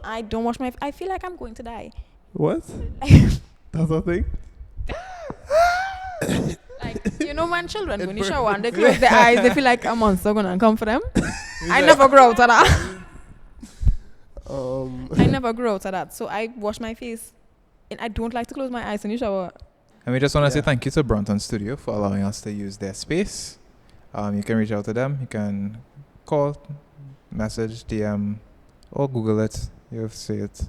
I don't wash my. I feel like I'm going to die. What? That's a thing? Like, you know, when children, when you shower and they close their eyes, they feel like a monster gonna come for them. I never grow out of that. I never grow out of that. So I wash my face. And I don't like to close my eyes when you shower. And we just want to say thank you to Bronton Studio for allowing us to use their space. You can reach out to them. You can call, message, DM, or Google it. You'll see it.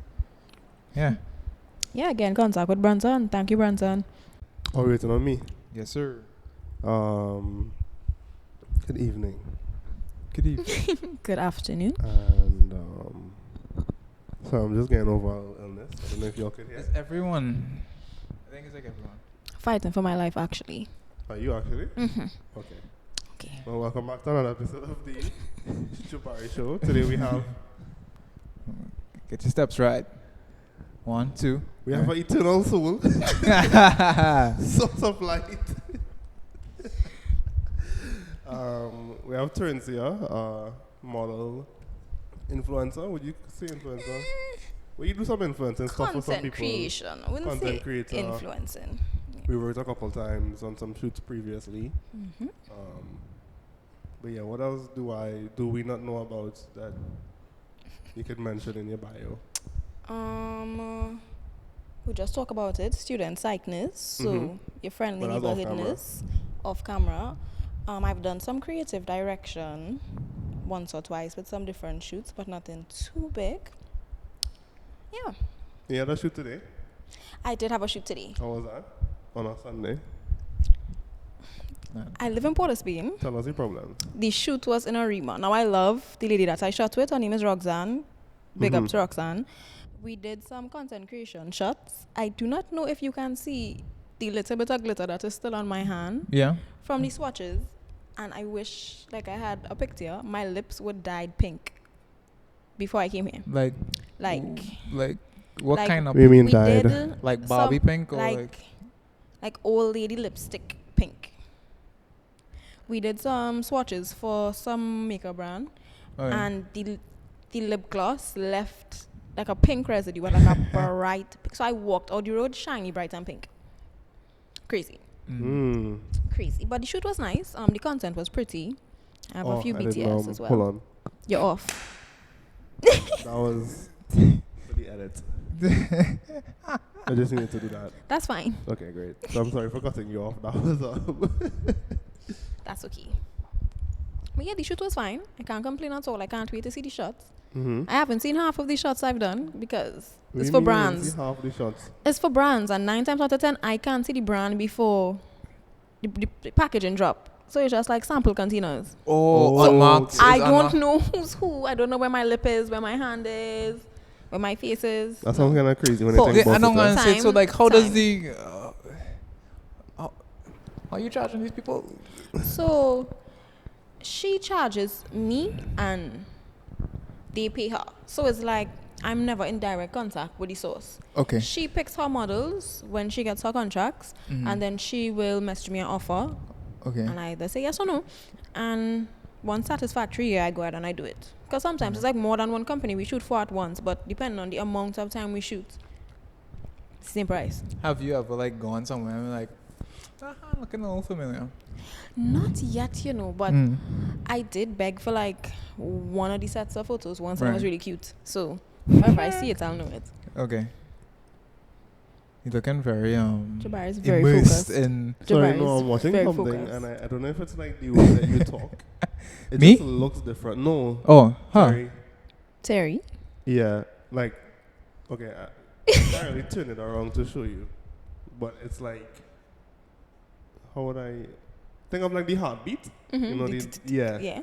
Yeah. Yeah, again, contact with Bronson. Thank you, Bronson. Oh, waiting on me. Yes, sir. Good evening. Good evening. Good afternoon. And so I'm just getting over illness. I don't know if y'all could hear. It's everyone. I think it's like everyone. Fighting for my life, actually. Are you actually? Mm-hmm. Okay. Well, welcome back to another episode of the Jabari Show. Today we have... Get your steps right. 1, 2. We have an eternal soul. Source of light. We have Terincya, model, influencer. Would you say influencer? Well, you do some influencing stuff for some people. Content creation. I wouldn't Content say creator. influencing. We worked a couple times on some shoots previously. Mm-hmm. But yeah, what else do we not know about that you could mention in your bio? We just talk about it. Student psychness. So your friendly But that's neighborhoodness off camera. I've done some creative direction once or twice with some different shoots, but nothing too big. Yeah. You had a shoot today? I did have a shoot today. How was that? On a Sunday? I live in Port of Spain. Tell us your problem. The shoot was in Arima. Now I love the lady that I shot with. Her name is Roxanne. Big up to Roxanne. We did some content creation shots. I do not know if you can see the little bit of glitter that is still on my hand from the swatches. And I wish, like, I had a picture. My lips were dyed pink before I came here. Like what kind of What do you mean we dyed? did like Barbie pink or like old lady lipstick pink. We did some swatches for some makeup brand, and the lip gloss left like a pink residue, but like a bright pink. So I walked out the road shiny, bright and pink. Crazy. Crazy. But the shoot was nice. The content was pretty. I have a few BTS as well. Hold on. You're off. That was for the edit. I just needed to do that. That's fine. Okay, great. So I'm sorry for cutting you off. That was That's okay. But yeah, the shoot was fine. I can't complain at all. I can't wait to see the shots. I haven't seen half of the shots I've done because it's for brands. See half the shots. It's for brands, and 9 times out of 10, I can't see the brand before the packaging drop. So it's just like sample containers. Unmarked. I don't know who's who. I don't know where my lip is, where my hand is, where my face is. That sounds kind of crazy when I think about it. I don't want to say so. Like, how does the how are you charging these people? So she charges me and they pay her. So it's like I'm never in direct contact with the source. Okay. She picks her models when she gets her contracts, and then she will message me an offer. Okay. And I either say yes or no. And once satisfactory, I go ahead and I do it. Because sometimes it's like more than one company we shoot for at once, but depending on the amount of time we shoot, same price. Have you ever like gone somewhere and like, looking a little familiar? Not yet, you know, but I did beg for like one of the sets of photos once, and it was really cute. So if I see it, I'll know it. Okay. You're looking very Jabari is very immersed focused. in. Sorry, Jabari no, is I'm watching very something, focused. and I don't know if it's like the way that you talk. It Me? just looks different. No. Oh, huh. Sorry. Terry? Yeah, like, okay, I can't really turn it around to show you, but it's like, how would I think of like the heartbeat? You know, Yeah.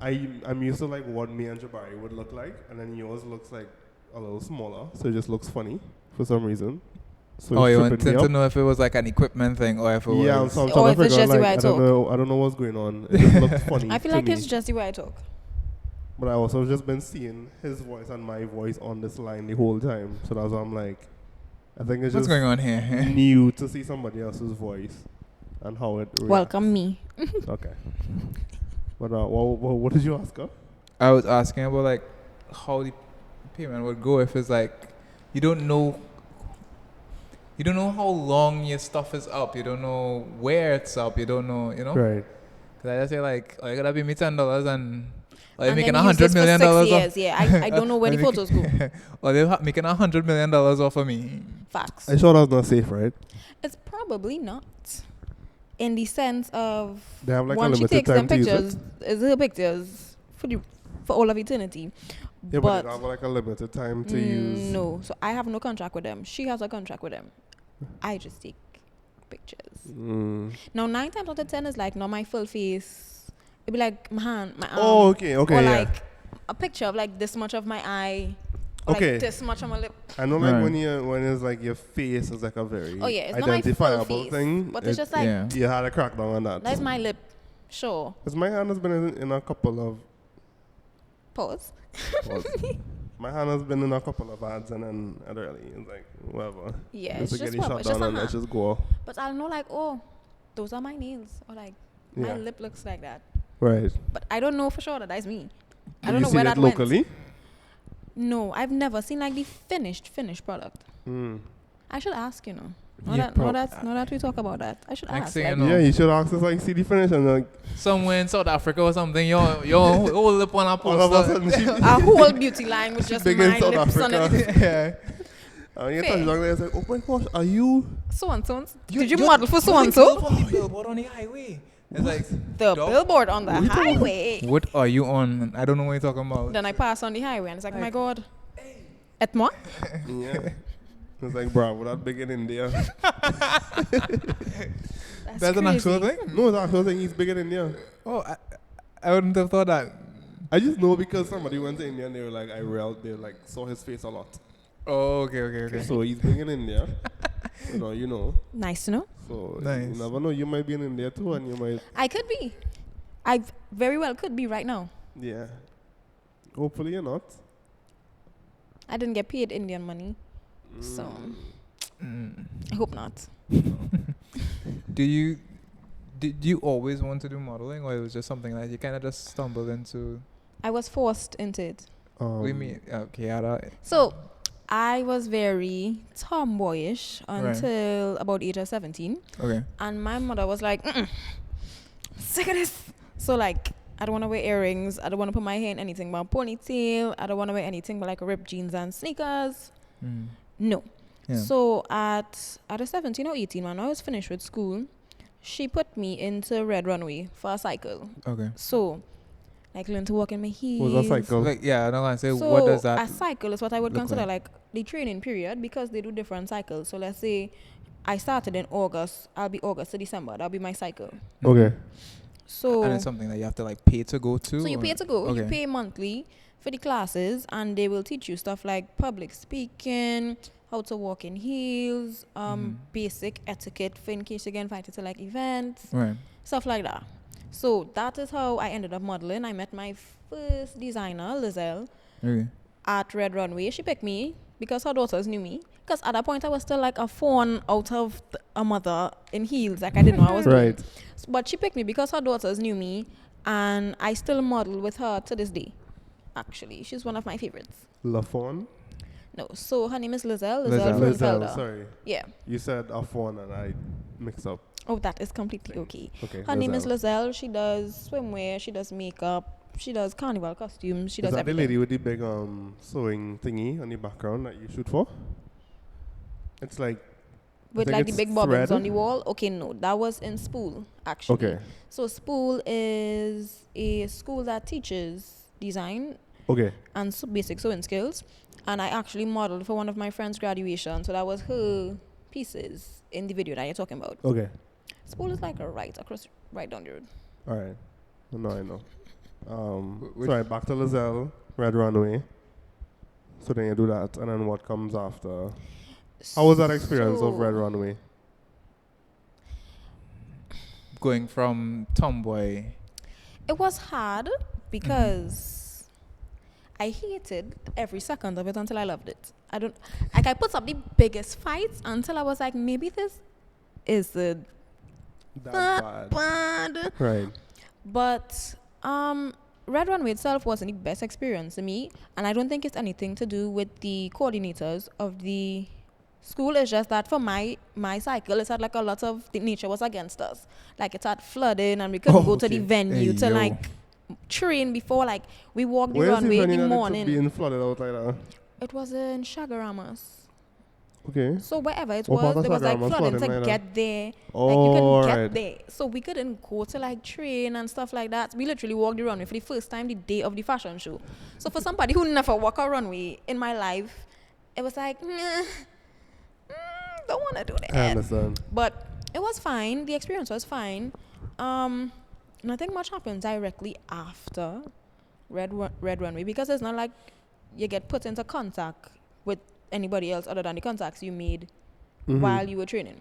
I'm used to like what me and Jabari would look like, and then yours looks like a little smaller, so it just looks funny for some reason. So You it's wanted tripping me to up. know if it was like an equipment thing or if it was. Yeah, so I'm Or trying if to it's figure just out, the like, way I talk. I don't know what's going on. It just looks funny. I feel to like me. it's just the way I talk. But I also just been seeing his voice and my voice on this line the whole time. So that's why I'm like, I think it's What's just going on here? new to see somebody else's voice and how it reacts. Welcome me. Okay. But what did you ask her? I was asking about like how the payment would go if it's like you don't know how long your stuff is up. You don't know where it's up. You don't know, Right. Cause I just say like, oh, you gotta pay me $10 and or you're And making then use this $100 for million 6 off. years. Yeah, I don't know where the photos go. Or they're making $100 million off of me. Facts. I sure that's not safe, right? It's probably not. In the sense of They have like a once she limited takes time them to use pictures, it. is her pictures for all of eternity. Yeah, but but they have like a limited time to use. no, so I have no contract with them. She has a contract with them. I just take pictures. Now 9 times out of 10 is like not my full face. It'd be like my hand, my arm. Oh, okay, Or yeah. like a picture of like this much of my eye. Or Okay. like this much of my lip. I know, like Right. when it's like your face is like a very Oh yeah, it's not my full identifiable face. thing. But it's just like Yeah. You had a crackdown on that. that's my lip. Sure. Because my hand has been in a couple of. Pause. My hand has been in a couple of ads, and then early it's like whatever. Yeah, Just it's to just get it what- shut it's just down a and let's hand. just go. But I'll know like, oh, those are my nails. Or like my Yeah. lip looks like that. Right. But I don't know for sure that that's me. I You don't know see where that that locally? went. No, I've never seen like the finished product. I should ask, Now Yeah, that we talk about that, I should Next ask. thing Like, you know. Yeah, you should ask us like see the finish and like Somewhere in South Africa or something, your whole lip on a all of a poster. sudden she a whole beauty line with just big my in South lips on Africa. it. Yeah. you Fair. touch down there, it's like, oh my gosh, are you? So and so. Did you model for so and so? From the billboard on the highway. It's like, The dog, billboard on the highway. what are you on? I don't know what you're talking about. Then I pass on the highway and it's like, oh my God. Et moi? Yeah. It's like, bro, we're not big in India. That's an actual thing? No, it's actual thing. He's big in India. Oh, I wouldn't have thought that. I just know because somebody went to India and they were like, they like saw his face a lot. Oh, okay. So he's big in India. you know. Nice to know. So Nice. you never know. You might be in India too, and you might. I could be. I very well could be right now. Yeah. Hopefully you're not. I didn't get paid Indian money. So I hope not. Did you always want to do modeling, or it was just something that you kind of just stumbled into? I was forced into it. We mean, okay, So I was very tomboyish until about age of 17. okay. And my mother was like, sick of this. So like, I don't want to wear earrings. I don't want to put my hair in anything but a ponytail. I don't want to wear anything but like ripped jeans and sneakers. No. Yeah. So at a 17 or 18, when I was finished with school, she put me into Red Runway for a cycle. Okay. So, like, learn to walk in my heels. Was that cycle? Like, yeah, I'm gonna say, So what does that? a cycle is what I would look consider like? like the training period because they do different cycles. So let's say I started in August. I'll be August to December. That'll be my cycle. Okay. So And it's something that you have to like pay to go to. So you pay to go. You Okay. pay monthly for the classes, and they will teach you stuff like public speaking, how to walk in heels, basic etiquette for in case you get invited to like events, Right. stuff like that. So that is how I ended up modeling. I met my first designer, Lizelle, Okay. at Red Runway. She picked me because her daughters knew me. Because at that point I was still like a fawn out of a mother in heels. Like I didn't know I was Right. doing. But she picked me because her daughters knew me, and I still model with her to this day. Actually, she's one of my favorites. Lafon? No, so her name is Lizelle. Lizelle. Lizelle Lizelle, Felder. sorry. Yeah. You said Afon and I mixed up. Oh, that is completely okay. Okay. Her name is Lizelle. She does swimwear. She does makeup. She does carnival costumes. She Is does that everything. the lady with the big sewing thingy on the background that you shoot for? It's like With think like the it's big bobbins thread. on the wall. Okay, no, that was in Spool actually. okay. So Spool is a school that teaches design Okay. and basic sewing skills. And I actually modeled for one of my friend's graduation. So that was her pieces in the video that you're talking about. Okay. Spool is like right down the road. All right. No, I know. Which- Sorry, back to Lizelle, Red Runway. So then you do that, and then what comes after? How was that experience of Red Runway? Going from tomboy. It was hard because I hated every second of it until I loved it. I put up the biggest fights until I was like, maybe this is That bad. bad. Right. But Red Runway itself wasn't the best experience to me, and I don't think it's anything to do with the coordinators of the school. It's just that for my cycle, it had like a lot of the nature was against us. Like it had flooding, and we couldn't go to the venue to like train before. Like we walked the runway in the morning. Being flooded out like that? It was in Shagaramas. Okay. So wherever it was, there was like flooding to get there. Oh, like you couldn't get there. So we couldn't go to like train and stuff like that. We literally walked the runway for the first time the day of the fashion show. So for somebody who never walked a runway in my life, it was like, don't want to do that. I understand. But it was fine. The experience was fine. Nothing much happened directly after Red Runway, because it's not like you get put into contact with anybody else other than the contacts you made while you were training.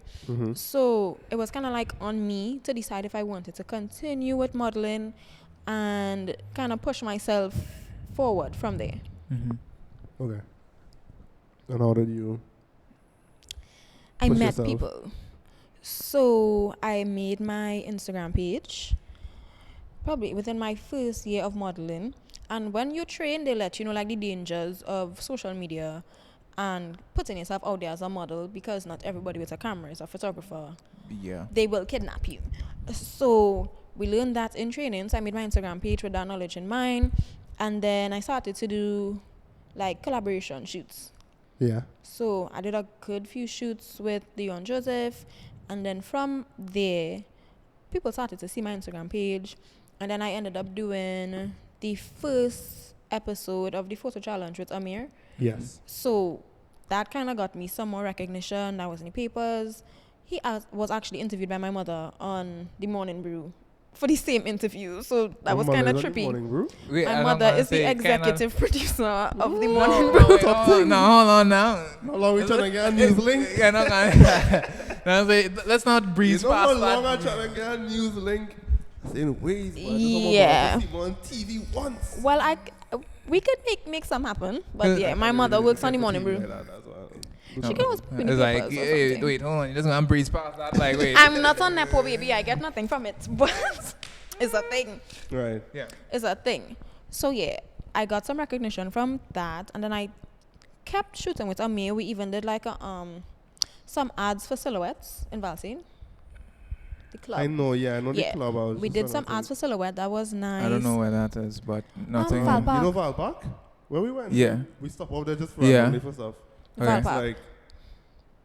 So it was kind of like on me to decide if I wanted to continue with modeling and kind of push myself forward from there. Okay. And how did you I met yourself? people. So I made my Instagram page probably within my first year of modeling. And when you train, they let you know like the dangers of social media and putting yourself out there as a model, because not everybody with a camera is a photographer. Yeah. They will kidnap you. So we learned that in training. So I made my Instagram page with that knowledge in mind. And then I started to do like collaboration shoots. Yeah. So I did a good few shoots with Dion Joseph. And then from there, people started to see my Instagram page. And then I ended up doing the first episode of the photo challenge with Amir. Yes. So that kind of got me some more recognition. That was in the papers. He was actually interviewed by my mother on The Morning Brew for the same interview. So that was kind of trippy. Wait, my mother is the executive producer of The Morning Brew. Brew. No, hold on now. How long we trying to get a news link? Yeah, no, let's not breeze past how that. long I trying to get a news link? In ways, but yeah. on TV once. Well, we could make some happen, but yeah, my mother works on The Morning Brew. She can always put in It's the like, papers or hey, something. wait, hold on, you just gonna breeze past that? Like, wait. I'm not on Nepo, baby. I get nothing from it, but it's a thing. Right. Yeah. It's a thing. So yeah, I got some recognition from that, and then I kept shooting with Amir. We even did like some ads for Silhouettes in Valsine. The club. I know the club. We did some ads for Silhouette. That was nice. I don't know where that is, but nothing. Val Park. You know Val Park? Where we went? Yeah. We stopped over there just for for stuff. Val It's Park. like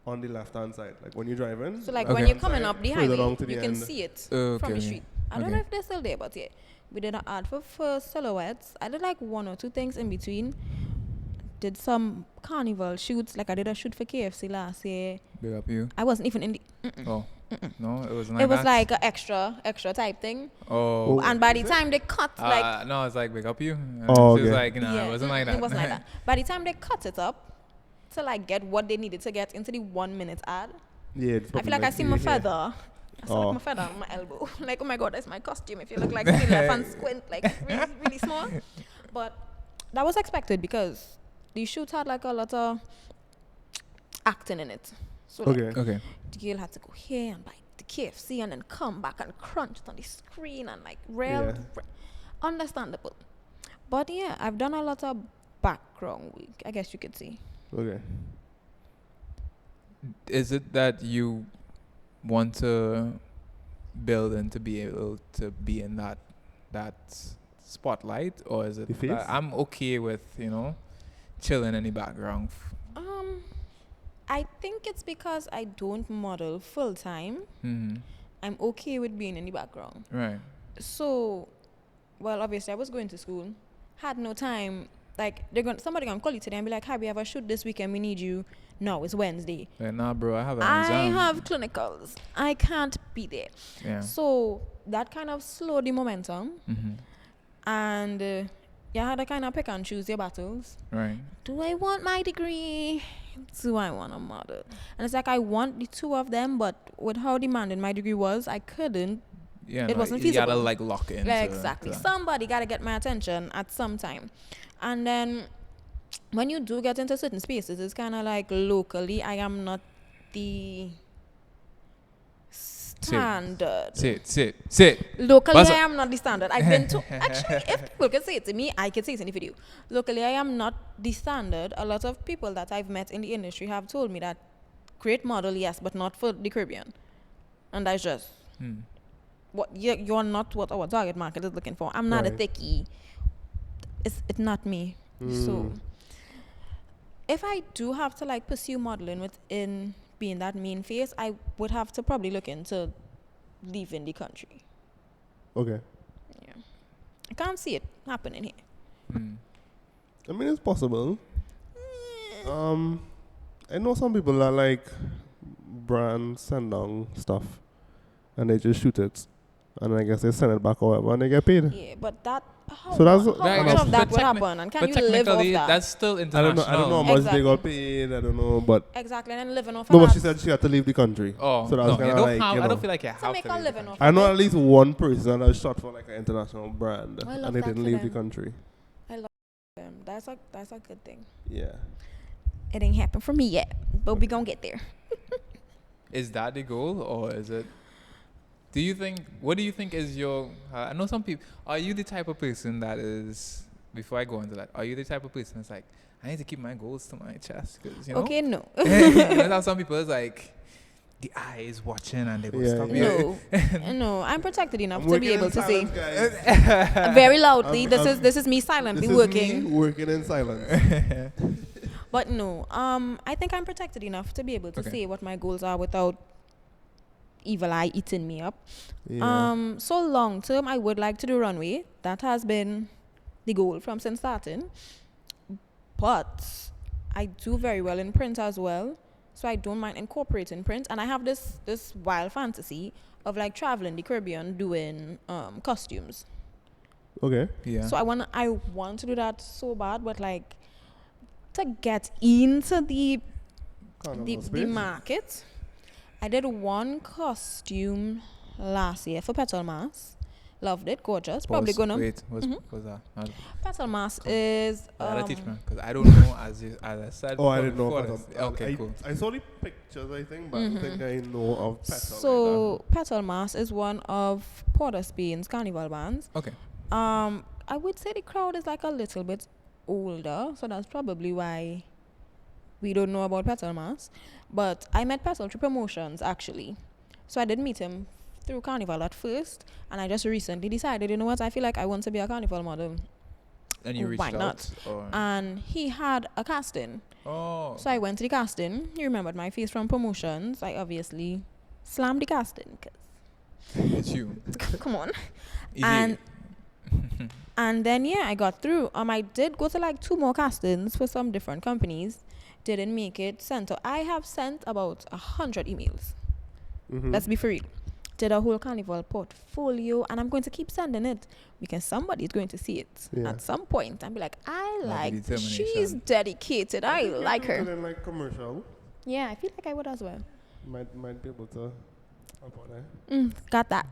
on the left-hand side, like when you're driving. So like Okay. when you're coming up the Further highway, along to the you can end. see it Okay. from the street. I don't know if they're still there, but yeah. We did an ad for Silhouettes. I did like one or two things in between. Did some carnival shoots. Like I did a shoot for KFC last year. Big up you. I wasn't even in the... Oh. No, it wasn't It like was that. like an extra type thing. Oh. And by the time they cut, like... No, it's like big up you. Oh, It was okay. like, no, it wasn't like that. It wasn't like that. By the time they cut it up to like get what they needed to get into the 1 minute ad, Yeah. It's I feel like I see my feather. I saw like my feather on my elbow. Like, oh my God, that's my costume. If you look like me left and squint, like really, really small. But that was expected because the shoot had like a lot of acting in it. So like, Okay. the girl had to go here and buy the KFC and then come back and crunch it on the screen and like real understandable. But yeah, I've done a lot of background work, I guess you could say. Okay. Is it that you want to build and to be able to be in that spotlight, or is it The face? that I'm okay with, chilling in the background? I think it's because I don't model full time. Mm-hmm. I'm okay with being in the background. Right. So, well, obviously I was going to school, had no time. Like somebody gonna call you today and be like, "Hi, we have a shoot this weekend. We need you." No, it's Wednesday. Like, nah, bro, I have an I exam. have clinicals. I can't be there. Yeah. So that kind of slowed the momentum, Mm-hmm. and you had to kind of pick and choose your battles. Right. Do I want my degree? Do I want a model? And it's like I want the two of them, but with how demanding my degree was, I couldn't. Yeah. It wasn't You gotta feasible. like lock in. Yeah, exactly. Somebody gotta get my attention at some time. And then when you do get into certain spaces, it's kind of like locally, I am not the standard. Say it. Locally, I am not the standard. I've been to actually, if people can say it to me, I can say it in the video. Locally, I am not the standard. A lot of people that I've met in the industry have told me that great model, yes, but not for the Caribbean, and that's just what you're not what our target market is looking for. I'm not a techie. It's not me. So if I do have to like pursue modeling within being that main face, I would have to probably look into leaving the country. Okay. Yeah, I can't see it happening here. I mean, it's possible. I know some people that like brand send down stuff and they just shoot it, and I guess they send it back or whatever, and they get paid. Yeah, but that how Right, much of that would happen, and can you live off that? That's still international. I don't know how much they got paid. I don't know, but exactly, and then living off. no, of but that. she said she had to leave the country. Oh, so that no, was kind of like, I you know. don't feel like you So have make to a leave living the off. I know at least one person that shot for like an international brand, I love and they that didn't for leave the them. country. That's a good thing. Yeah. It ain't happened for me yet, but we gonna get there. Is that the goal, or is it? Do you think? What do you think is your? I know some people. Are you the type of person that is? Before I go into that, are you the type of person that's like, I need to keep my goals to my chest? Cause, you know, Okay, no. you know how some people is like, the eye is watching and they will stop you. No, I'm protected enough I'm to be working able in to say silence, very loudly. I'm- This is me silently This is working. me working in silence. But no, I think I'm protected enough to be able to Okay. say what my goals are without evil eye eating me up. Yeah. So long term, I would like to do runway. That has been the goal from since starting. But I do very well in print as well, so I don't mind incorporating print. And I have this wild fantasy of like traveling the Caribbean doing costumes. Okay. Yeah. So I want to do that so bad, but like to get into the market. I did one costume last year for Petal Mass. Loved it, gorgeous. Probably gonna. Wait, what's that? Petal Mass is. Gotta teach me, because I don't know as I said. Oh, I didn't know. before Petal. this. Okay, cool. I saw the pictures, I think, but I don't think I know of Petal. So Petal Mass is one of Port of Spain's carnival bands. Okay. I would say the crowd is like a little bit older, so that's probably why we don't know about Petal Mass. But I met Petal through promotions, actually. So I did meet him through carnival at first, and I just recently decided, you know what, I feel like I want to be a carnival model. And you reached Why out? not? And he had a casting. Oh. So I went to the casting. He remembered my face from promotions. I obviously slammed the casting. It's you. Come on. Easy. And then, yeah, I got through. I did go to like 2 more castings for some different companies. Didn't make it. I have sent about 100 emails. Let's be for real. Did a whole carnival portfolio, and I'm going to keep sending it because somebody is going to see it at some point and be like, she's dedicated. I like her. And like commercial. Yeah, I feel like I would as well. Might be able to. Got that.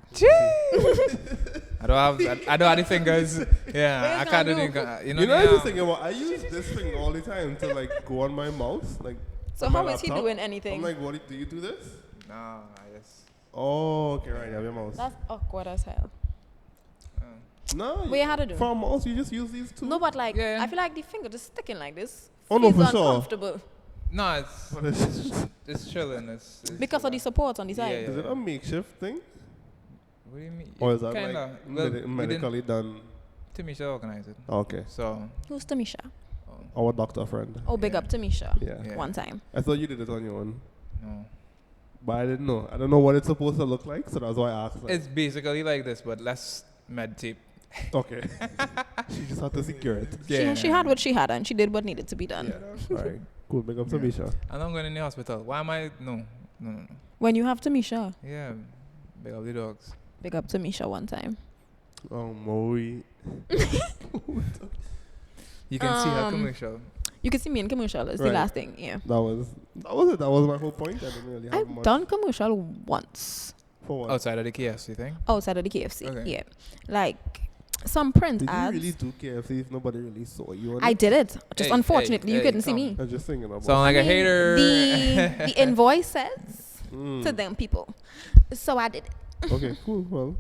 I don't have the fingers. Yeah, I can't do the. You know, I was thinking about. I use this thing all the time to like go on my mouse, like. So how is he doing anything? I'm like, what? Do you do this? No, I just. Oh, okay, right. You have your mouse. That's awkward as hell. No. But you had to do. For a mouse, you just use these two. No, but like, Yeah. I feel like the finger just sticking like this. Oh, no, feels for sure. uncomfortable. No, it's chilling. It's Because of the support on the side. Yeah. Is it a makeshift thing? What do you mean? Or is that Kinda. like medically done? Tamisha organized it. Okay. So. Who's Tamisha? Our doctor friend. Oh, big up Tamisha. Yeah. One time. I thought you did it on your own. No. But I didn't know. I don't know what it's supposed to look like, so that's why I asked. Like, It's basically like this, but less med tape. okay. She just had to secure it. She had what she had, and she did what needed to be done. All right. Cool. Big up to Misha. And I'm going in the hospital. Why am I? No. When you have Tamisha. Yeah. Big up the dogs. Big up Tamisha one time. Oh, Moe. You can see her commercial. You can see me in commercial. It's the last thing. Yeah. That was it. That was my whole point. I didn't really have I've much. done commercial once. For what? Outside of the KFC thing? Outside of the KFC. Okay. Yeah. Like some print Did ads. you really do KFC if nobody really saw you on I it? did it. Just Hey, unfortunately, you hey, couldn't see come. me. I'm just thinking about Sound like a hater. The invoice says to them people. So I did it. Okay, cool. Well,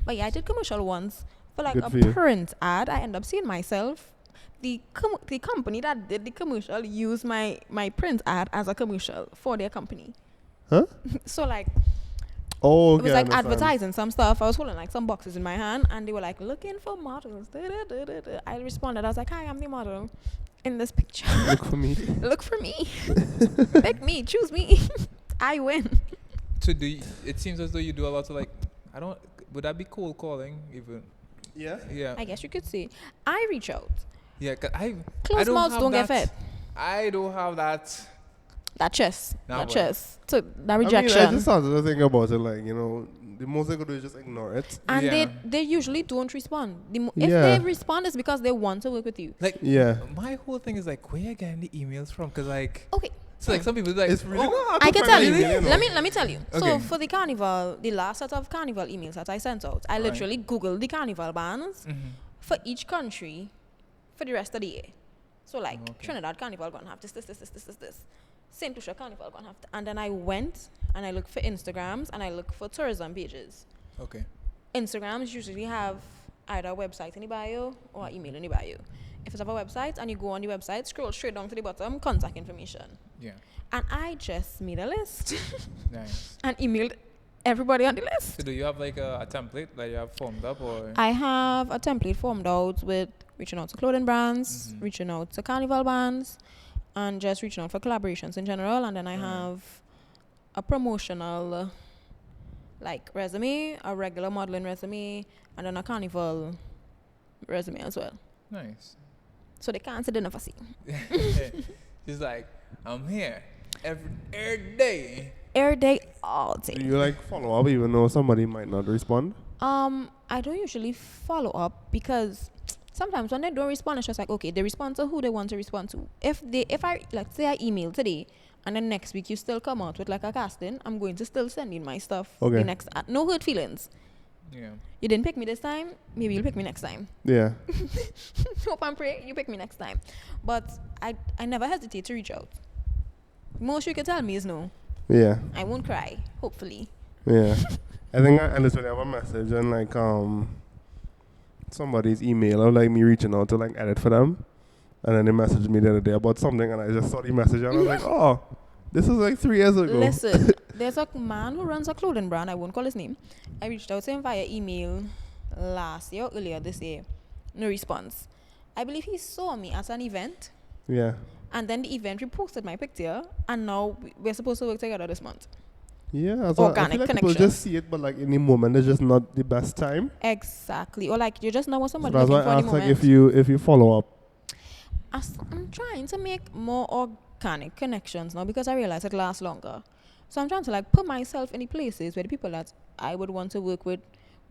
But yeah, I did commercial once for like Good a for you. print ad. I end up seeing myself. The company that did the commercial used my print ad as a commercial for their company. huh? So like Oh, okay. it was I like understand. advertising some stuff. I was holding like some boxes in my hand, and they were like looking for models. I responded. I was like, "Hi, I'm the model in this picture. Look for me. Look for me. Pick me. Choose me. I win." So it seems as though you do a lot of like, I don't, would that be cold calling even? Yeah. Yeah. I guess you could say I reach out. Yeah, 'cause I Closed don't mouths have don't get that. fed. I don't have that. That chest. Nah, That boy. chest. So that I rejection. just started to think about it, like, the most I could do is just ignore it. And Yeah. they usually don't respond. If Yeah. they respond, it's because they want to work with you. Like, Yeah. my whole thing is like, where you getting the emails from? Because like, Okay, so like some people like, It's really oh, not hard I to can find tell an you. email, Let me tell you. So Okay. for the carnival, the last set of carnival emails that I sent out, I Right. literally Googled the carnival bands mhm. for each country for the rest of the year. So like Okay. Trinidad carnival gonna have this. Saint Lucia carnival gonna have, and then I went and I looked for Instagrams and I looked for tourism pages. Okay. Instagrams usually have either a website in the bio or an email in the bio. If it's have a website and you go on the website, scroll straight down to the bottom, contact information. Yeah. And I just made a list Nice. and emailed everybody on the list. So do you have like a template that you have formed up or? I have a template formed out with reaching out to clothing brands, Mhm. reaching out to carnival bands, and just reaching out for collaborations in general. And then I have a promotional like resume, a regular modeling resume, and then a carnival resume as well. Nice. So they can't say they never see. She's like, I'm here every day. Every day, all day. Do you like follow up even though somebody might not respond? I don't usually follow up because sometimes when they don't respond, it's just like, okay, they respond to who they want to respond to. If I like say I email today and then next week you still come out with like a casting, I'm going to still send in my stuff. Okay. The next, no hurt feelings. Yeah. You didn't pick me this time, maybe you'll pick me next time. Yeah. Hope and pray you pick me next time. But I never hesitate to reach out. Most you can tell me is no. Yeah. I won't cry, hopefully. Yeah. I think I literally have a message and like somebody's email or like me reaching out to like edit for them. And then they messaged me the other day about something and I just saw the message and I was like, oh, this is like 3 years ago. Listen, there's a man who runs a clothing brand. I won't call his name. I reached out to him via email last year or earlier this year. No response. I believe he saw me at an event. Yeah. And then the event reposted my picture. And now we're supposed to work together this month. Yeah. So I Organic feel like people connection. just see it, but like in the moment, it's just not the best time. Exactly. Or like you just know what So somebody that's looking why for I in the asked like moment. if you follow up. I'm trying to make more organic connections now because I realize it lasts longer. So I'm trying to like put myself in the places where the people that I would want to work with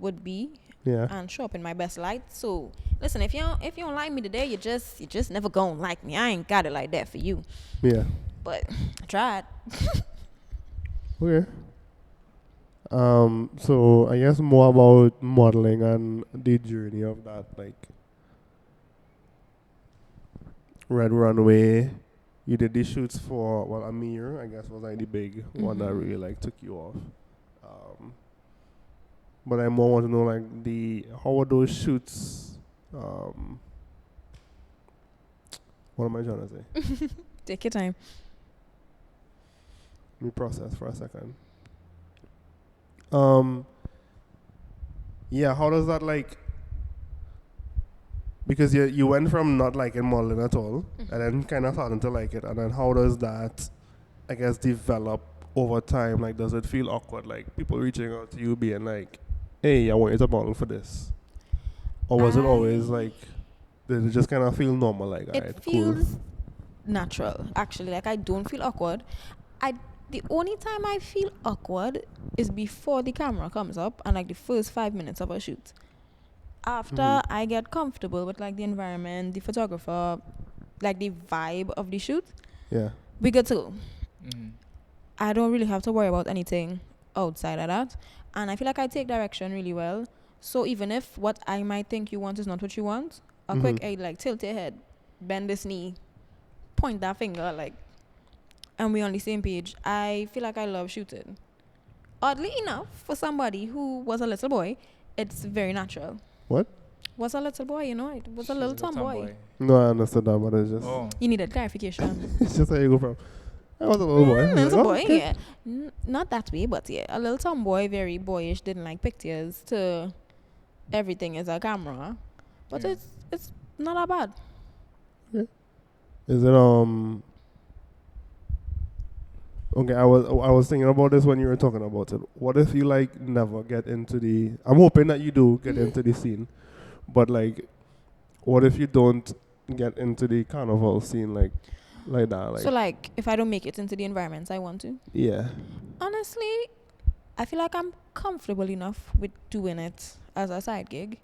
would be Yeah. and show up in my best light. So listen, if you don't like me today, you just never gonna like me. I ain't got it like that for you. Yeah. But I tried. Okay. So I guess more about modeling and the journey of that, like Red Runway. You did the shoots for Amir, I guess was like the big one that really like took you off. But I more want to know like how were those shoots? What am I trying to say? Take your time. Let me process for a second. Yeah, how does that like? Because you went from not liking modeling at all, and then kind of starting to like it, and then how does that, I guess, develop over time? Like, does it feel awkward? Like people reaching out to you, being like, "Hey, I want you to model for this," or was it always like, did it just kind of feel normal? Like, It alright, feels natural, actually. Like I don't feel awkward. The only time I feel awkward is before the camera comes up and like the first 5 minutes of a shoot. After I get comfortable with like the environment, the photographer, like the vibe of the shoot, Yeah. we good to go. Mm-hmm. I don't really have to worry about anything outside of that. And I feel like I take direction really well. So even if what I might think you want is not what you want, a quick like tilt your head, bend this knee, point that finger, like, and we're on the same page. I feel like I love shooting. oddly enough, for somebody who was a little boy, it's very natural. What? Was a little boy, it was a little tomboy. No, I understood that, but it's just... Oh. You needed clarification. It's just how you go from... I was a little boy. Little boy, okay. yeah. Not that way, but yeah. A little tomboy, very boyish, didn't like pictures, to everything is a camera. But Yeah. it's not that bad. Is it okay, I was thinking about this when you were talking about it. What if you like never get into the... I'm hoping that you do get into the scene, but like, what if you don't get into the carnival scene like that? Like, So like, if I don't make it into the environments I want to, yeah, honestly, I feel like I'm comfortable enough with doing it as a side gig.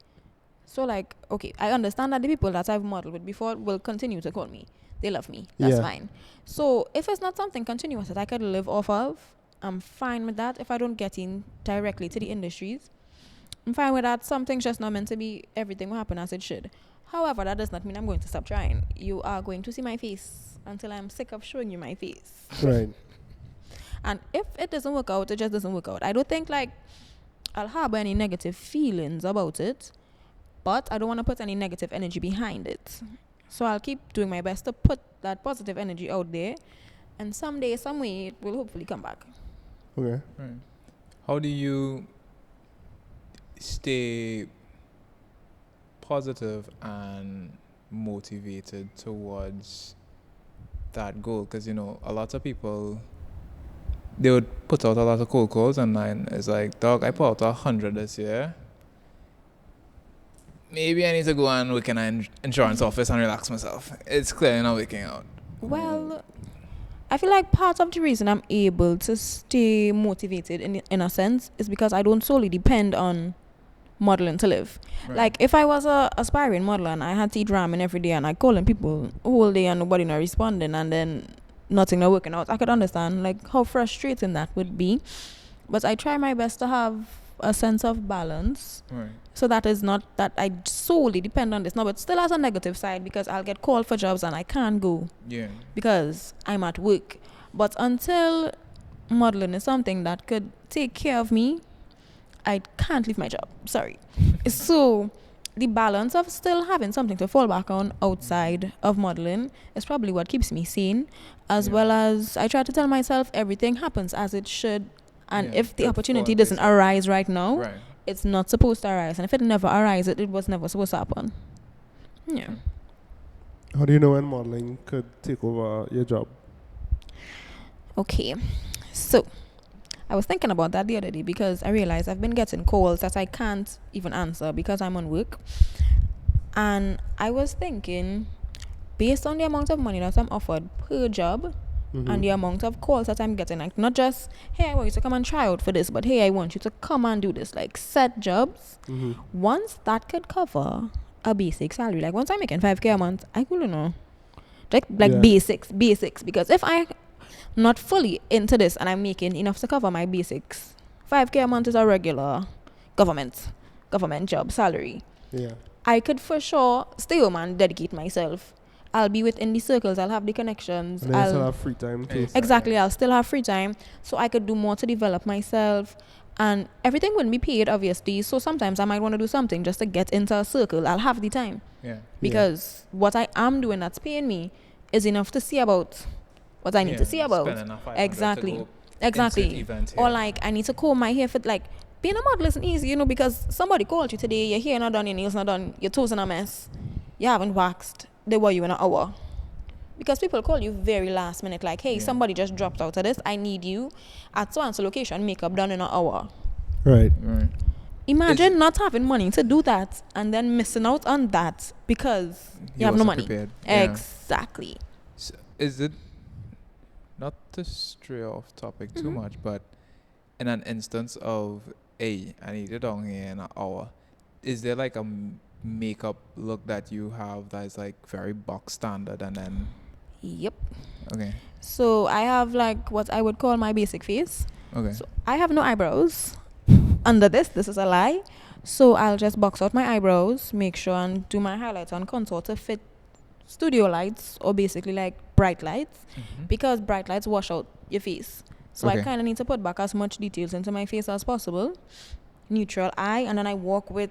So like, okay, I understand that the people that I've modeled with before will continue to call me. They love me. That's Yeah. fine. So if it's not something continuous that I could live off of, I'm fine with that. If I don't get in directly to the industries, I'm fine with that. Something's just not meant to be. Everything will happen as it should. However, that does not mean I'm going to stop trying. You are going to see my face until I'm sick of showing you my face. right. And if it doesn't work out, it just doesn't work out. I don't think like I'll harbor any negative feelings about it, but I don't want to put any negative energy behind it. So I'll keep doing my best to put that positive energy out there, and someday, some way, it will hopefully come back. Okay. Right. How do you stay positive and motivated towards that goal? Because, a lot of people, they would put out a lot of cold calls, and then it's like, dog, I put out 100 this year. Maybe I need to go and work in an insurance office and relax myself. It's clearly not working out. Well, I feel like part of the reason I'm able to stay motivated in a sense is because I don't solely depend on modeling to live. Right. Like if I was a aspiring modeler and I had to eat ramen every day and I calling people all day and nobody not responding and then nothing not working out, I could understand like how frustrating that would be. But I try my best to have a sense of balance. Right. So that is not that I solely depend on this. No, but still has a negative side because I'll get called for jobs and I can't go Yeah. because I'm at work. But until modeling is something that could take care of me, I can't leave my job. Sorry. So the balance of still having something to fall back on outside of modeling is probably what keeps me sane, as well as I try to tell myself everything happens as it should. And Yeah, if the good opportunity thought, doesn't basically. arise right now, Right. it's not supposed to arise. And if it never arises, it was never supposed to happen. Yeah. How do you know when modeling could take over your job? Okay. So I was thinking about that the other day because I realized I've been getting calls that I can't even answer because I'm on work. And I was thinking, based on the amount of money that I'm offered per job, and the amount of calls that I'm getting, like not just, hey, I want you to come and try out for this, but hey, I want you to come and do this, like set jobs. Once that could cover a basic salary, like once I'm making 5K a month, I couldn't know. Like Yeah. basics, because if I not fully into this and I'm making enough to cover my basics, 5K a month is a regular government job salary. Yeah. I could for sure stay home and dedicate myself. I'll be within the circles. I'll have the connections. And then you still have free time too. Exactly. I'll still have free time. So I could do more to develop myself. And everything wouldn't be paid, obviously. So sometimes I might want to do something just to get into a circle. I'll have the time. Yeah. Because what I am doing that's paying me is enough to see about what I need to see about. Exactly. Or like I need to comb my hair for like being a model isn't easy, because somebody called you today, your hair not done, your nails not done, your toes in a mess, you haven't waxed, they were you in an hour. Because people call you very last minute, like, hey, somebody just dropped out of this, I need you at so-and-so location, makeup done in an hour. Right. Imagine not having money to do that and then missing out on that because you have no money. Prepared. Exactly. So is it, not to stray off topic too much, but in an instance of, hey, I need it down here in an hour, is there like a makeup look that you have that is like very box standard and then... Yep. Okay. So I have like what I would call my basic face. Okay. So I have no eyebrows. Under this is a lie. So I'll just box out my eyebrows, make sure and do my highlights on contour to fit studio lights or basically like bright lights, because bright lights wash out your face. So I kind of need to put back as much details into my face as possible. Neutral eye. And then I walk with,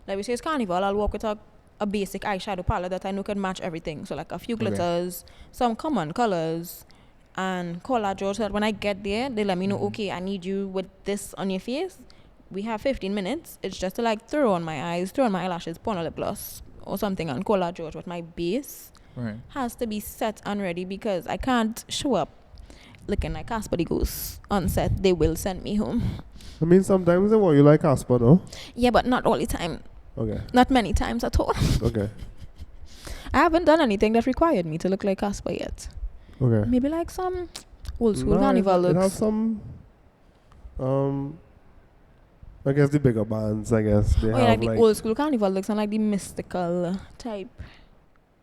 like we say it's carnival, I'll walk with a basic eyeshadow palette that I know can match everything. So like a few glitters, some common colors, and collage so that when I get there, they let me know, okay, I need you with this on your face. We have 15 minutes. It's just to like throw on my eyes, throw on my eyelashes, put on a lip gloss or something, and collage George with my base has to be set and ready because I can't show up looking like Casper the Ghost on set. They will send me home. I mean, sometimes they want you like Casper, no? Yeah, but not all the time. Okay. Not many times at all. Okay. I haven't done anything that required me to look like Casper yet. Okay. Maybe like some old school carnival looks. It have some, I guess the bigger bands, I guess. They have like the old school carnival looks and like the mystical type.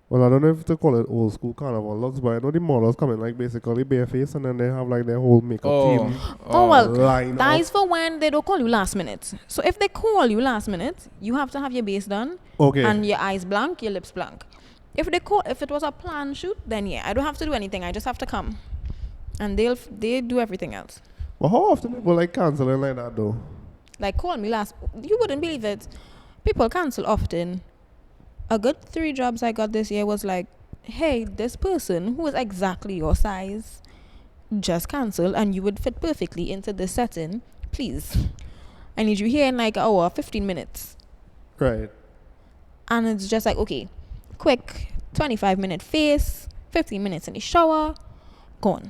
Well, I don't know if they call it old school carnival looks, but I know the models come in like basically bareface and then they have like their whole makeup team. That is for when they don't call you last minute. So if they call you last minute, you have to have your base done. Okay. And your eyes blank, your lips blank. If it was a planned shoot, then yeah, I don't have to do anything. I just have to come. And they do everything else. But how often people like canceling like that though? Like call me last. You wouldn't believe it. People cancel often. A good 3 jobs I got this year was like, hey, this person who is exactly your size just canceled and you would fit perfectly into this setting. Please. I need you here in like an hour, 15 minutes. Right. And it's just like, okay, quick 25-minute face, 15 minutes in the shower, gone.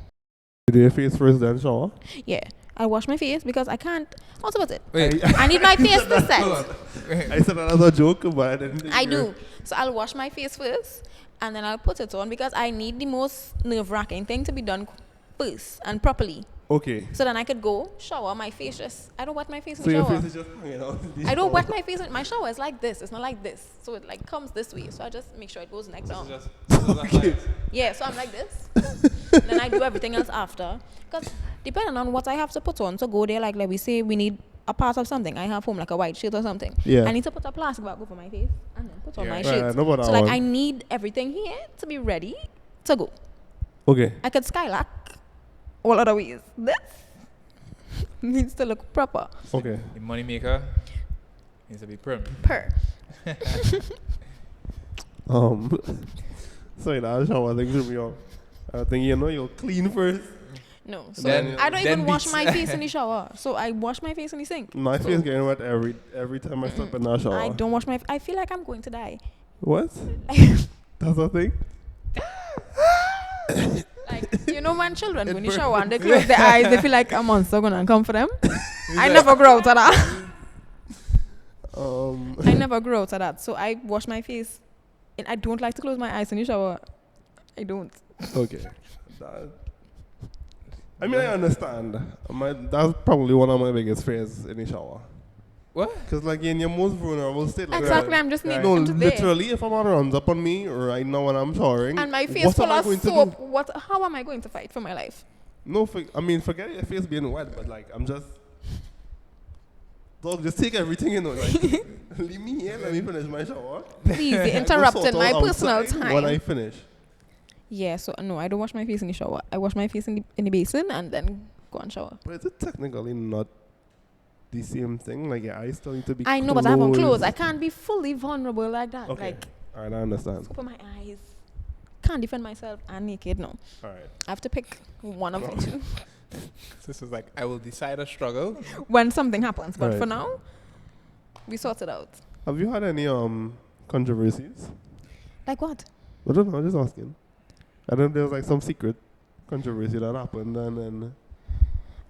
You do your face first then shower? Yeah. I wash my face because I can't. What's about it? Wait. I need my face to set. I said that as a joke, but I didn't. I do. So I'll wash my face first, and then I'll put it on because I need the most nerve-wracking thing to be done first and properly. Okay. So then I could go shower. My face just. I don't wet my face in so the shower. So your face is just hanging out. I don't wet my face. My shower is like this. It's not like this. So it like comes this way. So I just make sure it goes neck down. Okay. Yeah. So I'm like this. Then I do everything else after. Because depending on what I have to put on to go there, like we say we need a part of something. I have home like a white shirt or something. Yeah. I need to put a plastic bag over my face and then put on my Right, shirt. no, but So like I need everything here to be ready to go. Okay. I could skylark all other ways. This needs to look proper. Okay. The money maker needs to be prim. Sorry, that shower thing threw me off. I think you're clean first. No, so Then- I don't even wash beats. my face in the shower. So I wash my face in the sink. My face getting wet every time I step in that shower. I don't wash my. I feel like I'm going to die. What? That's a thing? Like when children when you shower and they close their eyes, they feel like a monster gonna come for them. I never grew out of that. I never grew out of that. So I wash my face, and I don't like to close my eyes in the shower. I don't. Okay. I mean, I understand. That's probably one of my biggest fears in the shower. What? Because, like, in your most vulnerable state. Like, Exactly, I'm just no, I'm just there. literally, if a man runs up on me right now when I'm showering. And my face what full am I of going to soap. do? How am I going to fight for my life? No, forget your face being wet, but, like, I'm just. Dog, just take everything, like, leave me here, let me finish my shower. Please, you're I go interrupting sort my out personal outside time. when I finish. Yeah, so no, I don't wash my face in the shower. I wash my face in the basin and then go and shower. But is it technically not the same thing? Like, your eyes still need to be I know, but I have on clothes. I can't be fully vulnerable like that. Okay. Like, alright, I understand. open my eyes. Can't defend myself and naked, no. Alright. I have to pick one of the two This is like, I will decide a struggle. when something happens. But Right. for now, we sort it out. Have you had any controversies? Like what? I don't know, I'm just asking. I don't know if there's like some secret controversy that happened and then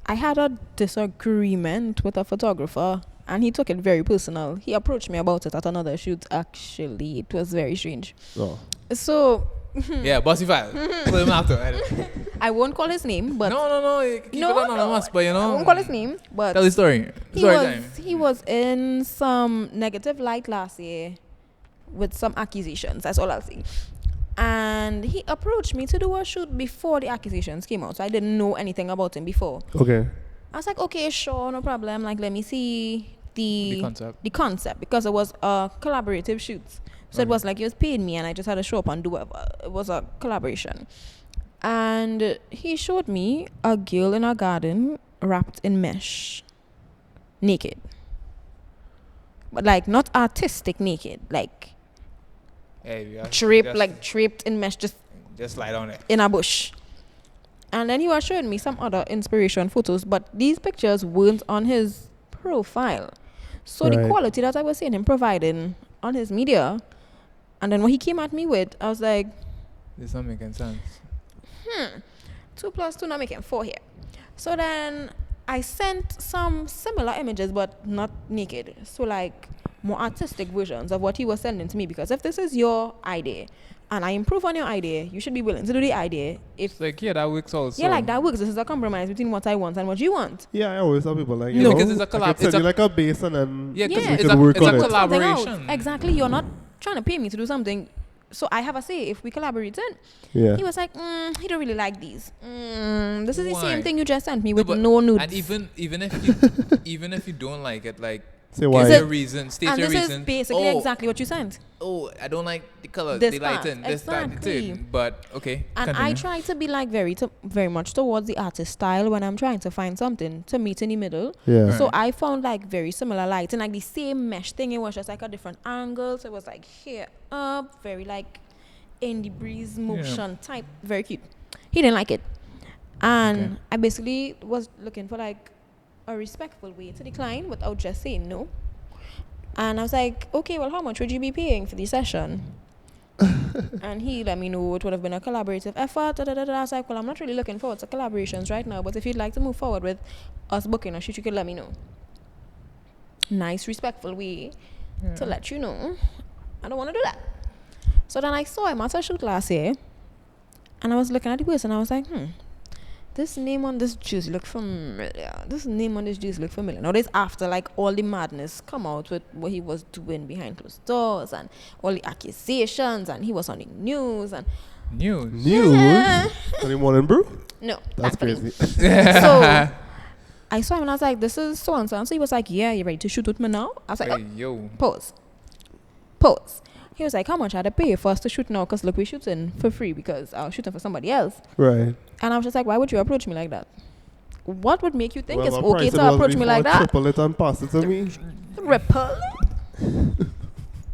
I had a disagreement with a photographer and he took it very personal. He approached me about it at another shoot, actually. It was very strange. oh. So Yeah, bossy file. Pull him after. I won't call his name, but No. Keep it anonymous, but I won't call his name, but Tell the story. he was in some negative light last year with some accusations. That's all I'll say. And he approached me to do a shoot before the accusations came out. So I didn't know anything about him before. Okay. I was like, okay, sure, no problem. Like, let me see The concept because it was a collaborative shoot. So it was like he was paying me and I just had to show up and do whatever. It was a collaboration. And he showed me a girl in a garden wrapped in mesh, naked. But like not artistic naked, like draped in mesh, just lie down there in a bush. And then he was showing me some other inspiration photos, but these pictures weren't on his profile. So the quality that I was seeing him providing on his media, and then what he came at me with, I was like, this not making sense. 2 plus 2 not making 4 here. So then I sent some similar images, but not naked. So like more artistic versions of what he was sending to me, because if this is your idea and I improve on your idea, you should be willing to do the idea. If it's like, yeah, that works also. Yeah, like that works. This is a compromise between what I want and what you want. Yeah, I always tell people like, no, because it's a collab. It's like a base, and then it's can work on a it. collaboration. Exactly. You're not trying to pay me to do something, so I have a say if we collaborate. Yeah. He was like, he don't really like these. This is the same thing you just sent me with no nudes. And even if you don't like it, like, say why. State your reason. And this is basically exactly what you sent. Oh, I don't like the colors, This the part, lighting, this, that, exactly. but okay. And continue. I try to be like very much towards the artist style when I'm trying to find something to meet in the middle. Yeah. Right. So I found like very similar lighting, like the same mesh thing. It was just like a different angle. So it was like here up, very like in the breeze motion type, very cute. He didn't like it, and I basically was looking for like a respectful way to decline without just saying no. And I was like, okay, well, how much would you be paying for the session? And he let me know it would have been a collaborative effort. I was like, well, I'm not really looking forward to collaborations right now, but if you'd like to move forward with us booking a shoot, you could let me know. Nice, respectful way to let you know. I don't want to do that. So then I saw him at a shoot last year, and I was looking at the person, and I was like, this name on this juice look familiar. Now this after like all the madness come out with what he was doing behind closed doors and all the accusations, and he was on the news and news. Any morning brew? No, that's crazy. So I saw him and I was like, this is so and so. And so he was like, yeah, you ready to shoot with me now? I was like, pause. He was like, how much had I pay for us to shoot now? Because look, we're shooting for free because I was shooting for somebody else. Right. And I was just like, why would you approach me like that? What would make you think it's okay to approach me like that? Triple it and pass it to me. Ripple.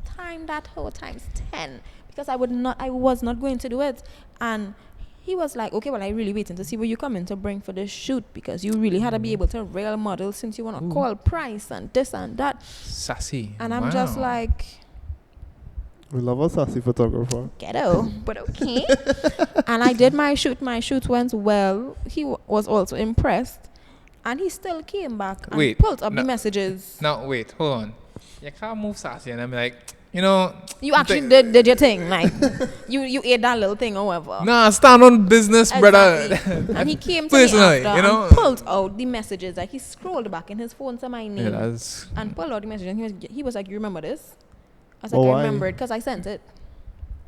Time that whole times 10. Because I was not going to do it. And he was like, okay, well, I really waiting to see what you come in to bring for this shoot, because you really had to be able to real model since you want to call price and this and that. Sassy. And I'm just like, we love a sassy photographer. Ghetto, but okay. And I did my shoot. My shoot went well. He was also impressed. And he still came back and pulled up the messages. Now, wait, hold on. You can't move sassy and I'm like, you know. You actually did your thing. Like, you ate that little thing or whatever. Nah, stand on business, brother. And he came to me after and pulled out the messages. Like, he scrolled back in his phone to my name. And pulled out the message. And he was like, you remember this? I was like, I remember it because I sent it.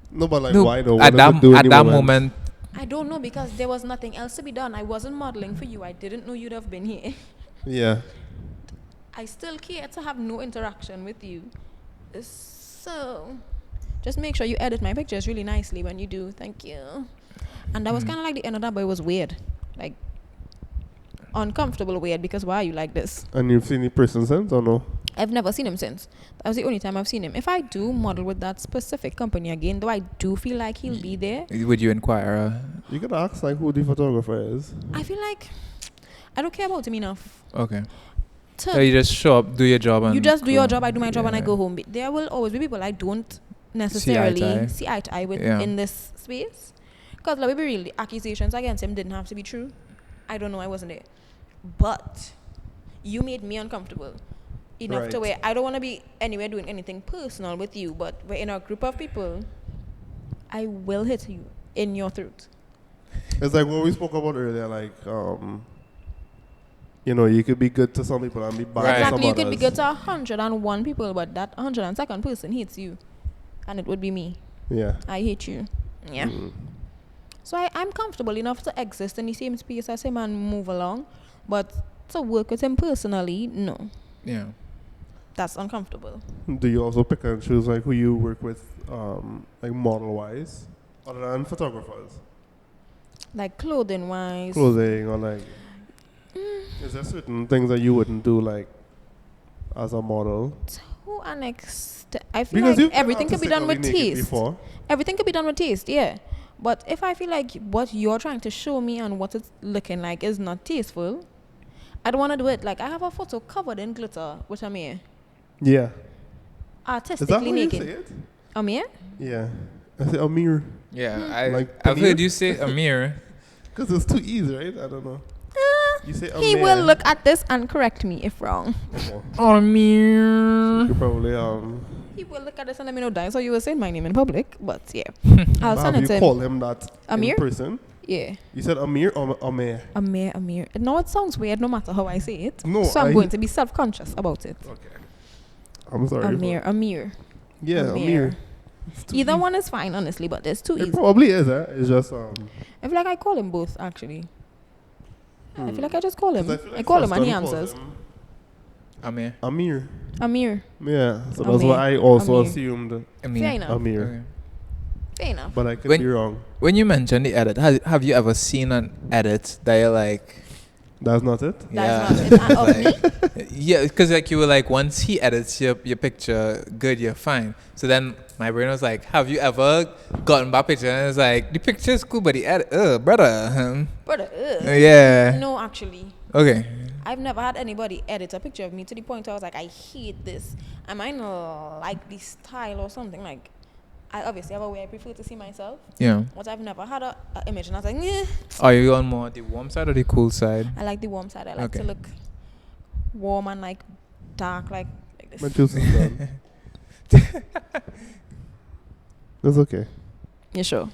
No, but like, why though? At that moment, I don't know, because there was nothing else to be done. I wasn't modeling for you. I didn't know you'd have been here. Yeah. I still care to have no interaction with you. So, just make sure you edit my pictures really nicely when you do. Thank you. And that was kind of like the end of that, but it was weird. Like, uncomfortable weird, because why are you like this? And you've seen the person since or no? I've never seen him since. That was the only time I've seen him. If I do model with that specific company again, though I do feel like he'll be there. Would you inquire? You could ask like who the photographer is. I feel like I don't care about him enough. Okay. So you just show up, do your job, and you just do your job. I do my job, and I go home. There will always be people I don't necessarily see eye to eye with in this space. Because let me be real, the accusations against him didn't have to be true. I don't know, I wasn't there. But you made me uncomfortable enough to where I don't want to be anywhere doing anything personal with you, but we're in a group of people, I will hit you in your throat. It's like what we spoke about earlier, like you know, you could be good to some people and be bad to some others. Exactly, you could be good to 101 people, but that 102nd person hates you, and it would be me. Yeah. I hate you. Yeah. So I'm comfortable enough to exist in the same space as him and move along, but to work with him personally, no. Yeah. That's uncomfortable. Do you also pick and choose like who you work with, like model wise, other than photographers? Like clothing wise. Clothing or like, is there certain things that you wouldn't do like as a model? To an extent, I feel Because like everything could be done with artistically naked taste. before. Everything could be done with taste, yeah. But if I feel like what you're trying to show me and what it's looking like is not tasteful, I don't want to do it. Like I have a photo covered in glitter with Amir, Yeah. Is that artistically how you naked. say it? Amir? Yeah. I say Amir. Yeah, Like I've paneer? heard you say Amir. Because it's too easy, right? I don't know. You say Amir. He will look at this and correct me if wrong. Okay. Amir. You probably He will look at this and let me know that. So you were saying my name in public, but yeah. I'll but send have it to you him. call him that Amir? in person? Yeah. You said Amir or Amir? Amir. No, it sounds weird no matter how I say it. No, so I'm going to be self-conscious about it. Okay. I'm sorry. Amir. Yeah, Amir. Either one is fine, honestly, but it's too It easy. probably is, It's just I feel like I call him both, actually. I feel like I just call 'cause him. I feel like I call him first and he one calls answers. him Amir. Amir. Amir. Yeah, so that's Amir. what I also Amir. assumed. Amir. Fair enough. Amir. Okay. Fair enough. But I could When- be wrong. When you mentioned the edit, have you ever seen an edit that you're like, That's not it? That's not it. And of me? yeah, because like you were like, once he edits your picture, good, you're fine. So then my brain was like, have you ever gotten back picture and it's like, the picture is cool, but the edit, brother. Brother, Yeah. No, actually. Okay. I've never had anybody edit a picture of me to the point where I was like, I hate this. I might not like this style or something. Like, I obviously have a way I prefer to see myself. Yeah. But I've never had a image and I was like, nah. Are you on more the warm side or the cool side? I like the warm side. I like Okay. to look warm and like dark, like My this. juice is done. It's okay. You sure?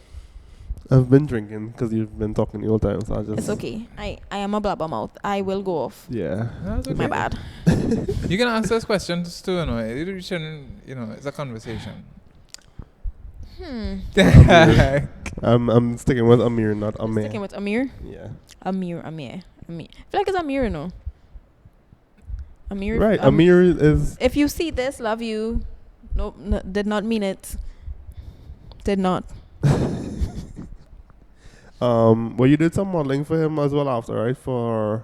I've been drinking because you've been talking the whole time, so I just... It's okay. I am a blabbermouth. I will go off. Yeah. That's okay. My bad. You can ask those questions too, you shouldn't, it's a conversation. I'm sticking with Amir, not Amir. Sticking with Amir. Yeah. Amir. I feel like it's Amir, you know. Amir. Right. Amir is... If you see this, love you. Nope, did not mean it. Did not. Well, you did some modeling for him as well after, right? For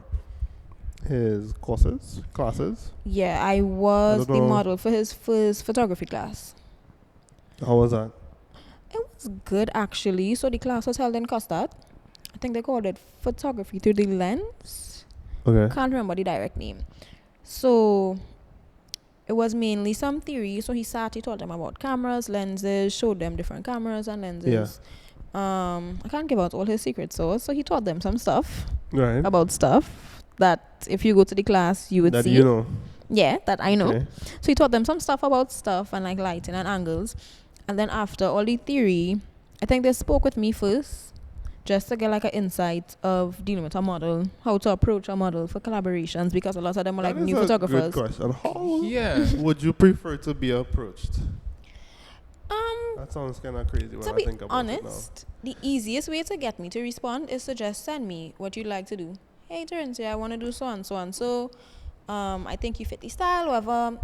his classes. Yeah, I was don't the know. model for his first photography class. How was that? It was good, actually. So the class was held in Costard. I think they called it photography through the lens. Okay. Can't remember the direct name. So it was mainly some theory. So he taught them about cameras, lenses, showed them different cameras and lenses. I can't give out all his secrets, so he taught them some stuff Right. about stuff that if you go to the class you would That see. you know. Yeah, that I know. Okay. So he taught them some stuff about stuff and like lighting and angles. And then after all the theory, I think they spoke with me first just to get like an insight of dealing with a model, how to approach a model for collaborations, because a lot of them were like That is new a photographers. Good question. How Yeah. would you prefer to be approached? That sounds kind of crazy when To I be think about honest, the easiest way to get me to respond is to just send me what you'd like to do. Hey, Terincya, I want to do so and so and so. I think you fit the style, whatever.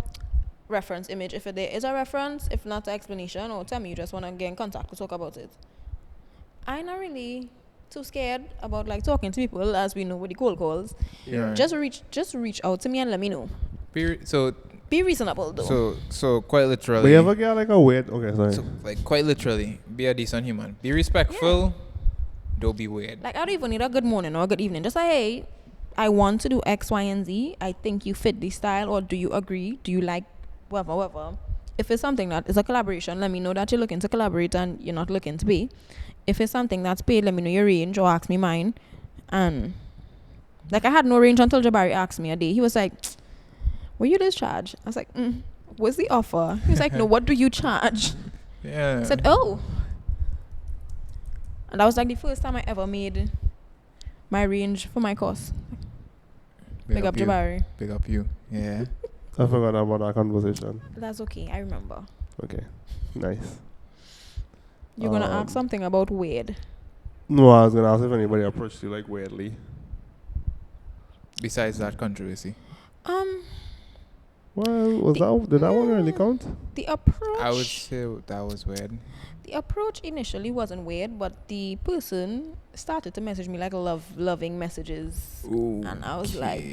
Reference image, if there is a reference, if not an explanation, or tell me you just want to get in contact to talk about it. I'm not really too scared about like talking to people, as we know with the cold calls. Yeah. Just reach out to me and let me know. Be reasonable though. So quite literally. But you ever get like a weird... Okay, sorry. So, like quite literally, be a decent human. Be respectful. Don't be weird. Like, I don't even need a good morning or a good evening. Just like, hey, I want to do X, Y, and Z. I think you fit this style, or do you agree? Do you like whatever? If it's something that is a collaboration, let me know that you're looking to collaborate and you're not looking to pay. If it's something that's paid, let me know your range or ask me mine. And like, I had no range until Jabari asked me a day. He was like, "Will you discharge?" I was like, "What's the offer?" He was like, "No, what do you charge?" Yeah. I said, "Oh." And that was like the first time I ever made my range for my course. Big up you. Jabari. Big up you. Yeah. I forgot about that conversation. That's okay, I remember. Okay. Nice. You're gonna ask something about Wade. No, I was going to ask if anybody approached you like weirdly. Besides that controversy. Well, did that one really count? The approach. I would say that was weird. The approach initially wasn't weird, but the person started to message me like loving messages, and I was like,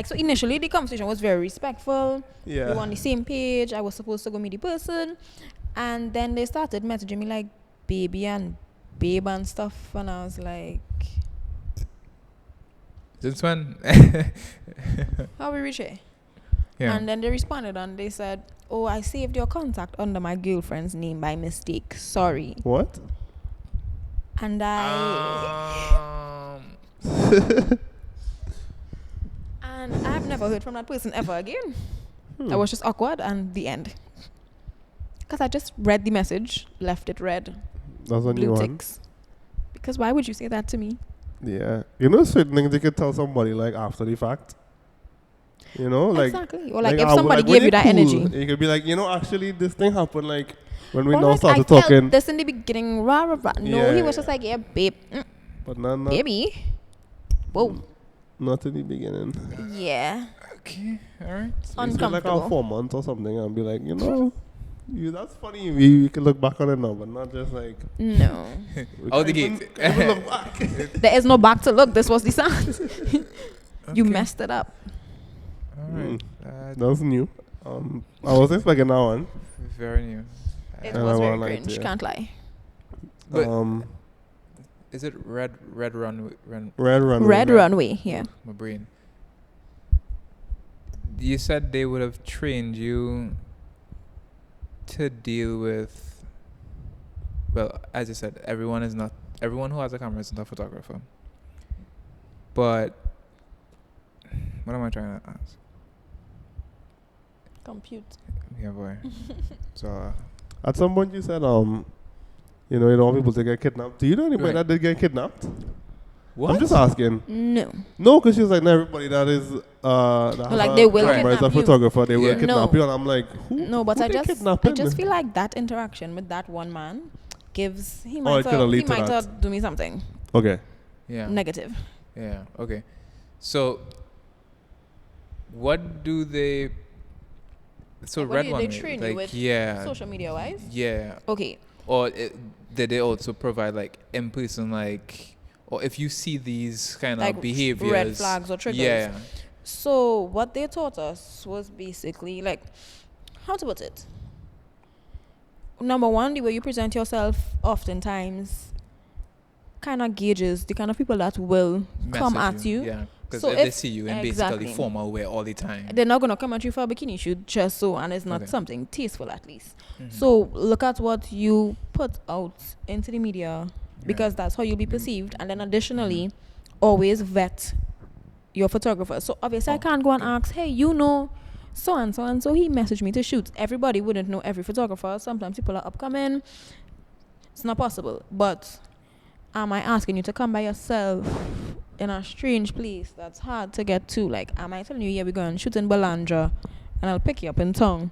so initially the conversation was very respectful. Yeah. We were on the same page. I was supposed to go meet the person, and then they started messaging me like baby and babe and stuff, and I was like, Since when? how we reach here? Yeah. And then they responded and they said, oh, I saved your contact under my girlfriend's name by mistake. Sorry. What? And I and I've never heard from that person ever again. That was just awkward and the end. Because I just read the message, left it read, That's a new blue one. ticks. Because why would you say that to me? Yeah. You know certain things you could tell somebody like after the fact? You know, like exactly. Or like if when somebody gave you that cool, energy. you could be like, you know, actually this thing happened like when we Or now like, started I felt talking. this in the beginning, rah, rah, rah. No, Yeah, he was just like, yeah, babe. But not Baby. Whoa. not in the beginning. Yeah. Okay, all right. It's like Uncomfortable. 4 months or something and be like, you know, that's funny. We can look back on it now, but not just like No. Out the can't gate. even look back. There is no back to look. This was the sound. You messed it up. All right. That was new. I was expecting that one. Very new. It And was I very wanna lie to cringe. you. Can't lie. But is it red runway? Red Runway. Red runway. Yeah. My brain. You said they would have trained you to deal with. Well, as you said, everyone who has a camera is not a photographer. But what am I trying to ask? Compute. Yeah, boy. So At some point you said, you know, you don't want people to get kidnapped. Do you know anybody Right. that did get kidnapped? what? I'm just asking. No. No, because she's like, not everybody that is, that has like a they will camera is a kidnap you. photographer, they will Yeah. kidnap No. you. And I'm like, who? No, but who I they just kidnapping? feel like that interaction with that one man gives he it might coulda lead he to might that. do me something Okay. Yeah. negative. Yeah. Okay. So, what do they? So Like, what red do they one, train you like with yeah, Social media wise. yeah. Okay. Or did they also provide like in person, like, or if you see these kind Like of behaviors, red flags or triggers. Yeah. So what they taught us was basically like, how to put it? Number one, the way you present yourself oftentimes kind of gauges the kind of people that will come Message at you. Yeah. Because So if they if- see you in exactly. basically formal wear all the time. They're not gonna come at you for a bikini shoot just so, and it's not Okay. something tasteful at least. Mhm. So look at what you put out into the media because that's how you'll be perceived. And then additionally, always vet your photographer. So obviously I can't go and ask, hey, you know, so and so he messaged me to shoot. Everybody wouldn't know every photographer. Sometimes people are upcoming. It's not possible. But am I asking you to come by yourself in a strange place that's hard to get to? Like, am I telling you, yeah, we're going shoot in Balandra and I'll pick you up in town?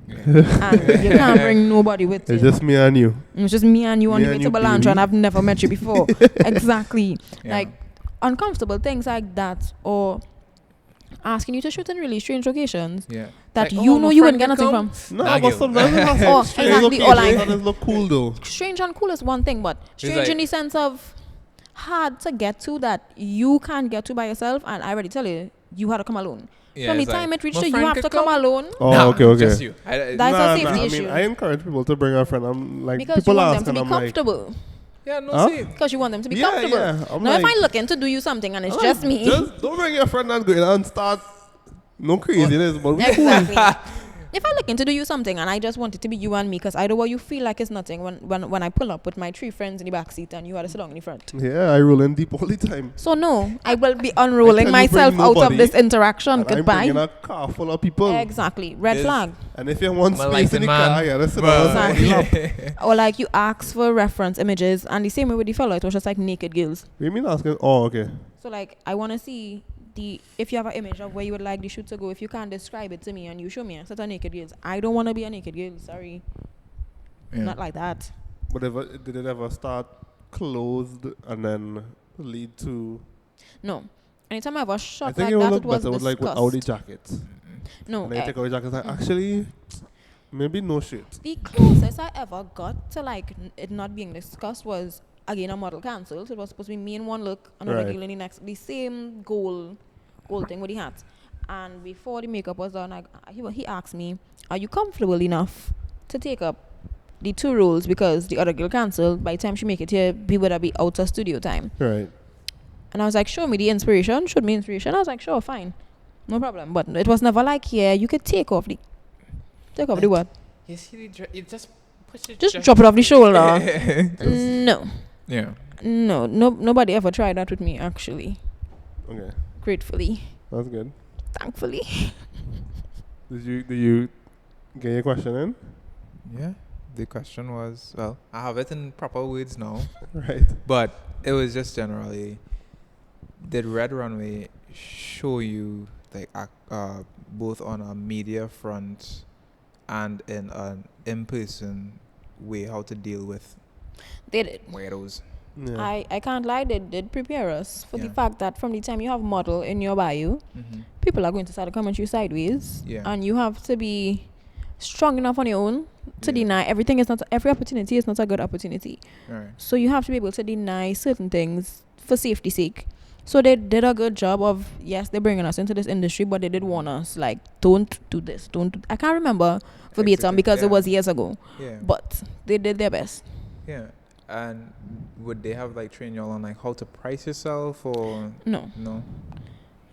And you can't bring nobody with you. It's just me and you. It's just me and you on Me the way and to you, Balandra baby. and I've never met you before. Exactly. Yeah. Like, uncomfortable things like that, or asking you to shoot in really strange locations Yeah. that Like, you oh, know my you friend wouldn't get can nothing come? from. No, Nah, but you. sometimes it has Oh, strange exactly, or locations like- that look cool though. Strange and cool is one thing, but strange like- in the sense of hard to get to that you can't get to by yourself. And I already tell you, you had to come alone. Yeah, From the it's like, time it reached my you, you friend have could to come alone Oh, Nah, okay. Just you. That's a Nah, safety I issue. mean, I encourage people to bring a friend. I'm like, because you people want ask them to and be I'm like, comfortable. Yeah, no Huh? see. Because you want them to be Yeah, comfortable. yeah. I'm Now, if like- I look into do you something and it's I'm just like, me, Just don't bring your friend and go in and start no craziness, but we cool. exactly. If I look into do you something and I just want it to be you and me, because either way you feel like it's nothing when I pull up with my 3 friends in the back seat and you had to sit down in the front. Yeah, I roll in deep all the time. So no, I will be I tell unrolling you, myself bring out of nobody, this interaction. And I'm Goodbye. bringing a car full of people. Exactly. Red There's- flag. And if you want My space in the lighting car, man. yeah, that's it. Exactly. Or like you ask for reference images, and the same way with the fellow, it was just like naked girls. You mean asking? Oh, okay. So like I want to see if you have an image of where you would like the shoot to go. If you can't describe it to me and you show me a set of naked girls, I don't want to be a naked girl. Sorry, Yeah. not like that. But did it ever start closed and then lead to? No. Anytime I have a shot I think like it would that, look it was better with like without the discussed. jackets. No, And then you take out the jackets, like, actually, maybe no shirt. the closest I ever got to like it not being discussed was again a model cancelled. It was supposed to be me in one look, another Right. girl in the next, the same gold thing with the hat. And before the makeup was done, he asked me, "Are you comfortable enough to take up the 2 roles because the other girl cancelled? By the time she make it here, we would be out of studio time." Right. And I was like, "Show me the inspiration." Showed me inspiration. I was like, "Sure, fine, no problem." But it was never like, "Yeah, you could take off the what? You see, you just push it. Just drop it off the shoulder." No. Yeah. No, nobody ever tried that with me, actually. Okay. Gratefully. That's good. Thankfully. Did you get your question in? Yeah. The question was, well, I have it in proper words now, Right. but it was just generally, did Red Runway show you like both on a media front and in an in-person way how to deal with They did. weirdos? Yeah. I can't lie, they did prepare us for the Yeah. fact that from the time you have model in your bio, Mm-hmm. people are going to start to come at you sideways. Yeah. And you have to be strong enough on your own to Yeah. deny every opportunity is not a good opportunity. All right. So you have to be able to deny certain things for safety's sake. So they did a good job of, yes, they're bringing us into this industry, but they did warn us, like, don't do this. I can't remember verbatim because it was years ago. Yeah. But they did their best. Yeah. And would they have like trained y'all on like how to price yourself or No.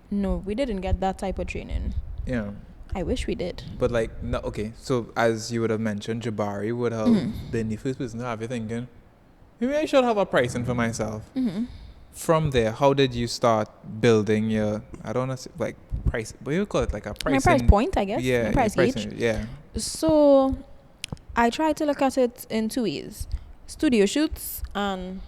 no? We didn't get that type of training. Yeah. I wish we did. But like no, okay. So as you would have mentioned, Jabari would have been the first person to have you thinking, maybe I should have a pricing for myself. Mm-hmm. From there, how did you start building your, I don't know, like price, what do you call it, like a pricing? My price point, I guess. Yeah, My price your gauge. pricing, yeah. So I try to look at it in 2 ways. Studio shoots and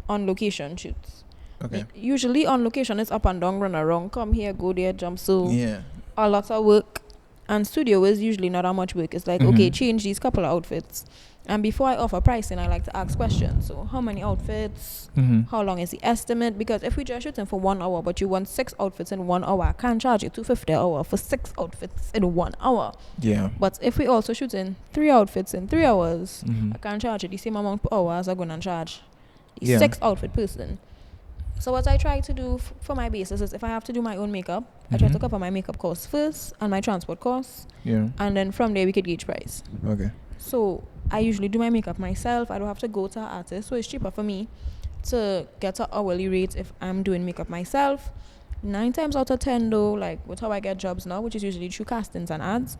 on location shoots. Okay. Usually on location it's up and down, run around, come here, go there, jump. So Yeah. a lot of work. And studio is usually not that much work. It's like, okay, change these couple of outfits. And before I offer pricing, I like to ask questions. So how many outfits? How long is the estimate? Because if we just shooting for 1 hour, but you want 6 outfits in 1 hour, I can't charge you $250 an hour for 6 outfits in 1 hour. Yeah. But if we also shooting 3 outfits in 3 hours, I can't charge you the same amount per hour as I'm going to charge the 6 outfit person. So what I try to do for my basis is if I have to do my own makeup, I try to cover my makeup costs first and my transport costs. Yeah. And then from there we could gauge price. Okay. So I usually do my makeup myself. I don't have to go to an artist. So it's cheaper for me to get an hourly rate if I'm doing makeup myself. 9 times out of 10 though, like with how I get jobs now, which is usually through castings and ads,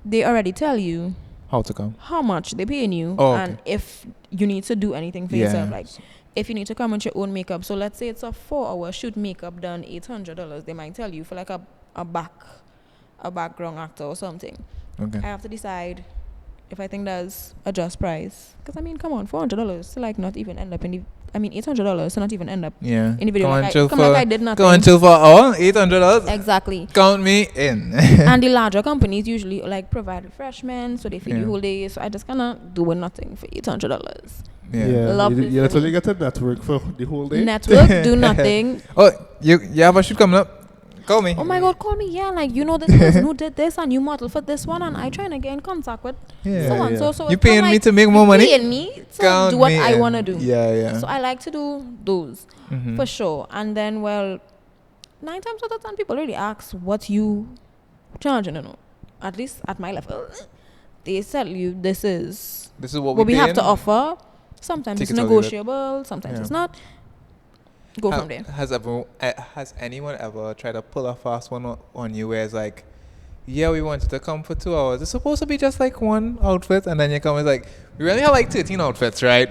they already tell you How to come? how much they're paying you and if you need to do anything for yourself. Like if you need to come with your own makeup. So let's say it's a 4-hour shoot makeup done $800. They might tell you for like a background actor or something. Okay. I have to decide if I think there's a just price. Because I mean, come on, $400 to like not even end up in the. I mean, $800 to not even end up in the video. Like I did nothing. Go until for $800. Exactly. Count me in. And the larger companies usually like provide refreshments, so they feed you whole day. So I just cannot do nothing for $800. Yeah. Love You literally get a network for the whole day. Network, do nothing. Oh, you have a shoot coming up? Call me. Oh my God, call me. Yeah, like you know this person who did this and you model for this one, and I trying to get in contact with so and so. So you paying me to make more money? Paying me to Count do what me I in. want to do. Yeah. So I like to do those for sure. And then, well, 9 times out of 10 people really ask what you charging, you know. At least at my level, they tell you this is what we have to offer. Sometimes it's negotiable, sometimes it's not. Go from there. Has anyone ever tried to pull a fast one on you where it's like, yeah, we wanted to come for 2 hours. It's supposed to be just like one outfit, and then you come, it's like, we really have like 13 outfits, right?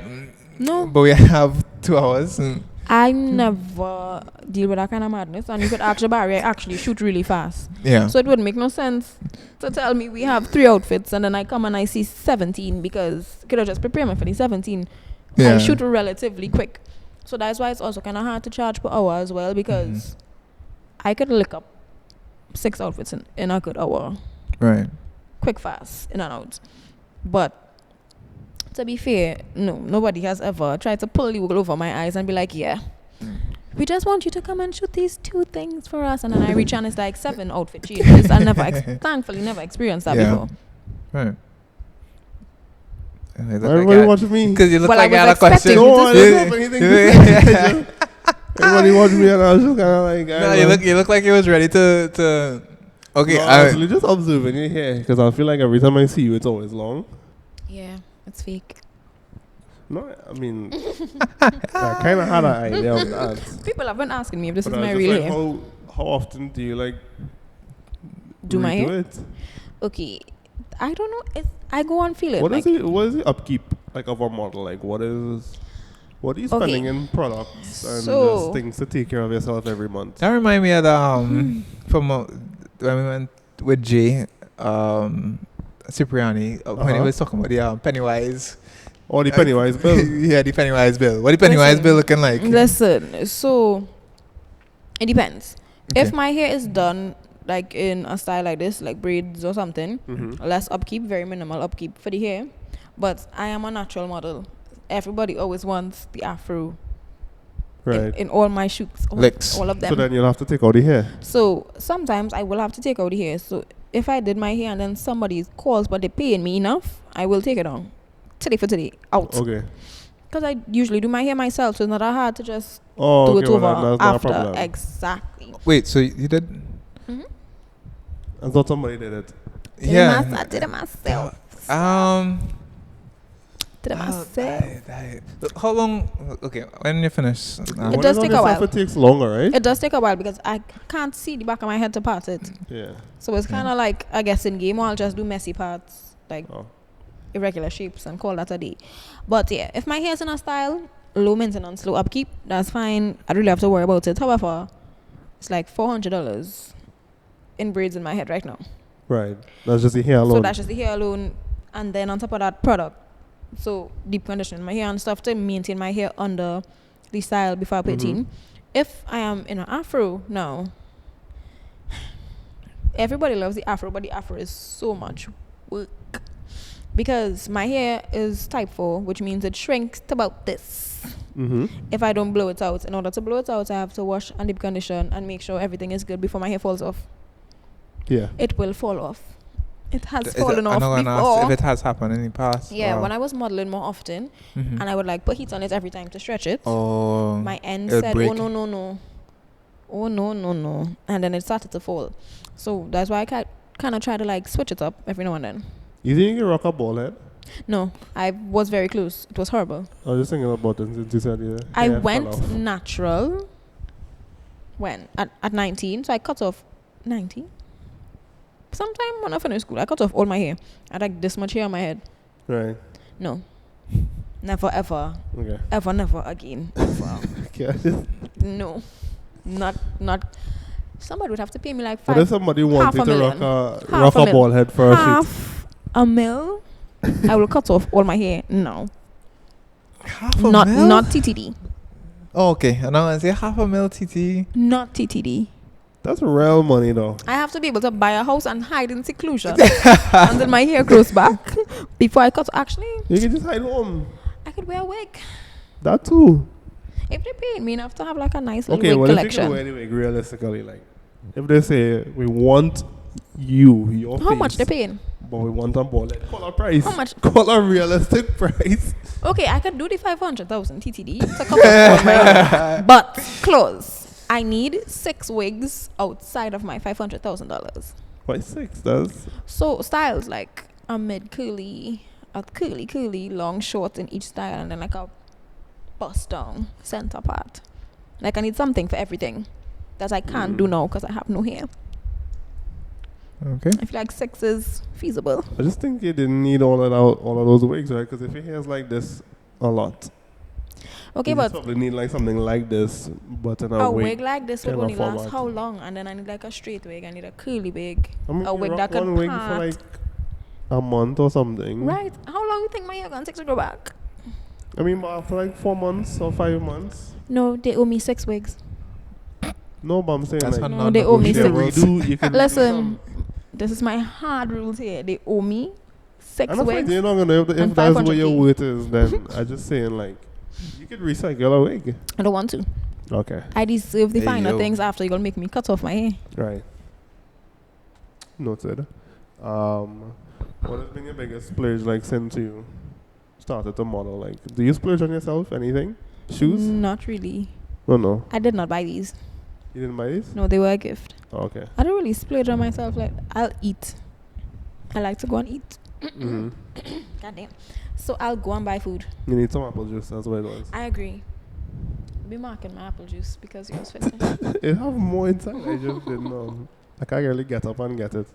No. But we have 2 hours. I never deal with that kind of madness. And you could ask Jabari, I actually shoot really fast. Yeah. So it would make no sense to tell me we have 3 outfits and then I come and I see 17 because could have just prepared me for the 17. I shoot relatively quick. So that's why it's also kind of hard to charge per hour as well, because I could lick up 6 outfits in a good hour. Right. Quick, fast, in and out. But to be fair, no, nobody has ever tried to pull the wool over my eyes and be like, yeah, we just want you to come and shoot these 2 things for us. And then I reach and it's like 7 outfit changes. I thankfully never experienced that before. Right. Everybody watching me. Because you look Well, like you I had was a question. expecting No, I didn't have anything to say. Everybody watching me and I was just kind of like... No, you look like you was ready to okay, no, honestly, just observing your hair. Because I feel like every time I see you, it's always long. Yeah, it's fake. No, I mean... I kind of had an idea of that. People have been asking me if this But is I was my just real like, hair. how often do you like... Do my redo hair? it? Okay. I don't know. I go on feeling. What like, is the upkeep like of a model? Like what are you spending in products and just things to take care of yourself every month? That remind me of the, from when we went with Jay Cipriani when he was talking about the Pennywise. Oh, the Pennywise bill. Yeah, the Pennywise bill. What the Pennywise bill looking like? Listen, so it depends. Okay. If my hair is done like in a style like this, like braids or something, less upkeep, very minimal upkeep for the hair. But I am a natural model. Everybody always wants the afro. Right. In all my shoots. All of them. So then you'll have to take out the hair. So sometimes I will have to take out the hair. So if I did my hair and then somebody calls but they're paying me enough, I will take it on. Today for today. Out. Okay. Because I usually do my hair myself, so it's not that hard to just do okay, it over that's not a after. problem. Exactly. Wait, so you did? I thought somebody did it. Yeah. I did it myself. Did it myself. How long? Okay, when you finish. It does take a while. It takes longer, right? It does take a while because I can't see the back of my head to part it. Yeah. So it's kind of like, I guess in game, I'll just do messy parts, like Oh. irregular shapes and call that a day. But yeah, if my hair's in a style, low maintenance, low upkeep, that's fine. I don't really have to worry about it. However, it's like $400 in braids in my head right now. Right. That's just the hair alone. So that's just the hair alone. And then on top of that, product. So deep conditioning my hair and stuff to maintain my hair under the style before I put it in. If I am in an afro now, everybody loves the afro, but the afro is so much work. Because my hair is type 4, which means it shrinks to about this. If I don't blow it out. In order to blow it out, I have to wash and deep condition and make sure everything is good before my hair falls off. Yeah. It will fall off. It has fallen off before. Ask if it has happened in the past. Yeah, when I was modeling more often, and I would like put heat on it every time to stretch it. Oh, my end it'll said, break. "Oh no, oh no," and then it started to fall. So that's why I kind of try to like switch it up every now and then. You think you can rock a ball head? No, I was very close. It was horrible. I was just thinking about it since you said I went natural when at 19, so I cut off 19. Sometime when I finished school, I cut off all my hair. I had like this much hair on my head. Right. No. Never, ever. Okay. Ever, never again. Ever. No. Not. Somebody would have to pay me like What if somebody wanted to rock a ball head for a shoot? $500,000. I will cut off all my hair now. Not Not TTD. Oh, okay. And I'm going to say $500,000 TT. Not TTD. That's real money, though. I have to be able to buy a house and hide in seclusion until my hair grows back before I cut. Actually, You can just hide home. I could wear a wig. That too. If they paid me enough to have like a nice little Okay, wig well, if you collection. can wear the wig realistically, like, if they say, we want your How face, much they paying? but we want a ball head, call a price. How much? Call a realistic price. Okay, I could do the 500,000 TTD to cut off all my hair. But close. I need 6 wigs outside of my $500,000. Why 6? That's So styles like a mid curly, a curly, long short in each style, and then like a bust down center part. Like I need something for everything that I can't do now because I have no hair. Okay. I feel like 6 is feasible. I just think you didn't need all of those wigs, right? Because if your hair's like this a lot, Okay, you but probably need like something like this, but in a wig like this would kind of only last format. how long? And then I need like a straight wig. I need a curly wig. I mean, A you wig rock that could one wig for part. like a month or something. Right. How long you think my hair gonna take to grow back? I mean, but after like 4 months or 5 months. No, they owe me 6 wigs. No, but I'm saying That's like, No, they owe me you can 6. redo. You can Listen, this is my hard rules here. They owe me 6 I'm not wigs. you're not gonna if and that's what your 500K. worth is, then I just saying like you could recycle a wig. I don't want to. Okay. I deserve the Hey, finer yo. things after you're gonna make me cut off my hair. Right. Noted. What has been your biggest splurge like since you started to model? Like, do you splurge on yourself? Anything? Shoes? Not really. No. I did not buy these. You didn't buy these? No, they were a gift. Oh, okay. I don't really splurge on myself. Like, I'll eat. I like to go and eat. Mm-hmm. God damn. So I'll go and buy food. You need some apple juice. That's what it was. I agree. Be marking my apple juice because yours finished. It have more inside. I just didn't know. I can't really get up and get it.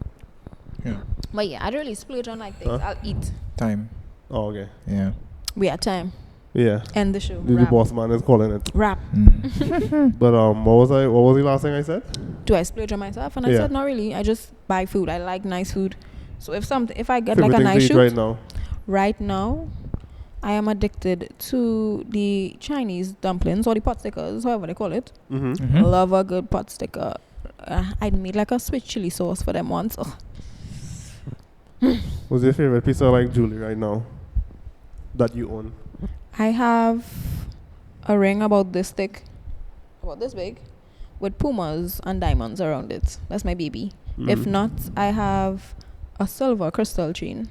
Yeah. But yeah, I don't really splurge on like things. Huh? I'll eat. Time. Oh, okay. Yeah. We had time. Yeah. End the show. The Wrap. boss man is calling it. Wrap. But what was the last thing I said? Do I splurge on myself? And I Yeah. said not really. I just buy food. I like nice food. So if I get Favorite like a thing to nice eat shoot right now. I am addicted to the Chinese dumplings or the pot stickers, however they call it. Mm-hmm. Love a good pot sticker. I made like a sweet chili sauce for them once. Ugh. What's your favorite piece of like jewelry right now that you own? I have a ring about this thick, about this big, with pumas and diamonds around it. That's my baby. If not, I have a silver crystal chain.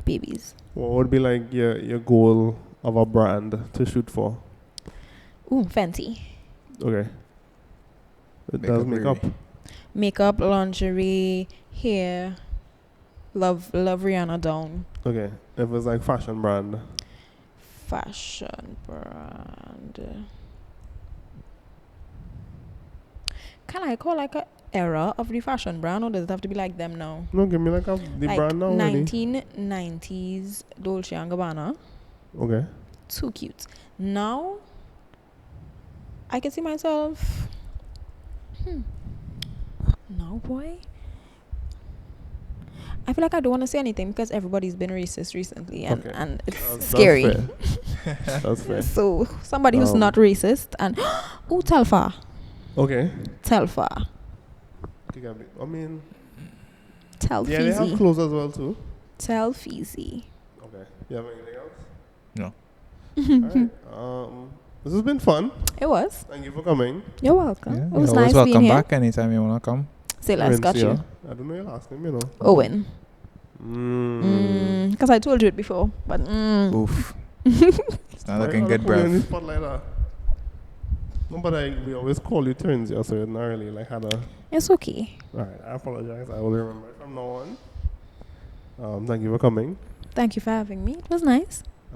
Babies. What would be like your goal of a brand to shoot for? Ooh, Fenty. Okay. It does makeup. Makeup, lingerie, hair. Love Rihanna down. Okay. If it's like fashion brand. Fashion brand. Can I call like a era of the fashion brand, or does it have to be like them now? No, give me like the Like brand now. 1990s Dolce & Gabbana. Okay. Too cute. Now, I can see myself. No, boy. I feel like I don't want to say anything because everybody's been racist recently, and it's scary. That's fair. That's fair. So somebody who's not racist and Telfa. Okay. Telfa. I mean, Telfeezy. yeah, they have clothes as well too. Telfeezy. Okay. You have anything else? No. Alright. This has been fun. It was. Thank you for coming. You're welcome. Yeah, It was you're always nice being welcome here. back anytime you want to come. Say less, got you. I don't know your last name, you know. Owen. Because I told you it before, but Oof. It's not looking good, bro. No, but we always call you Terincya, so it's not really like had a... it's okay. Alright, I apologize. I will remember it from now on. Thank you for coming. Thank you for having me. It was nice.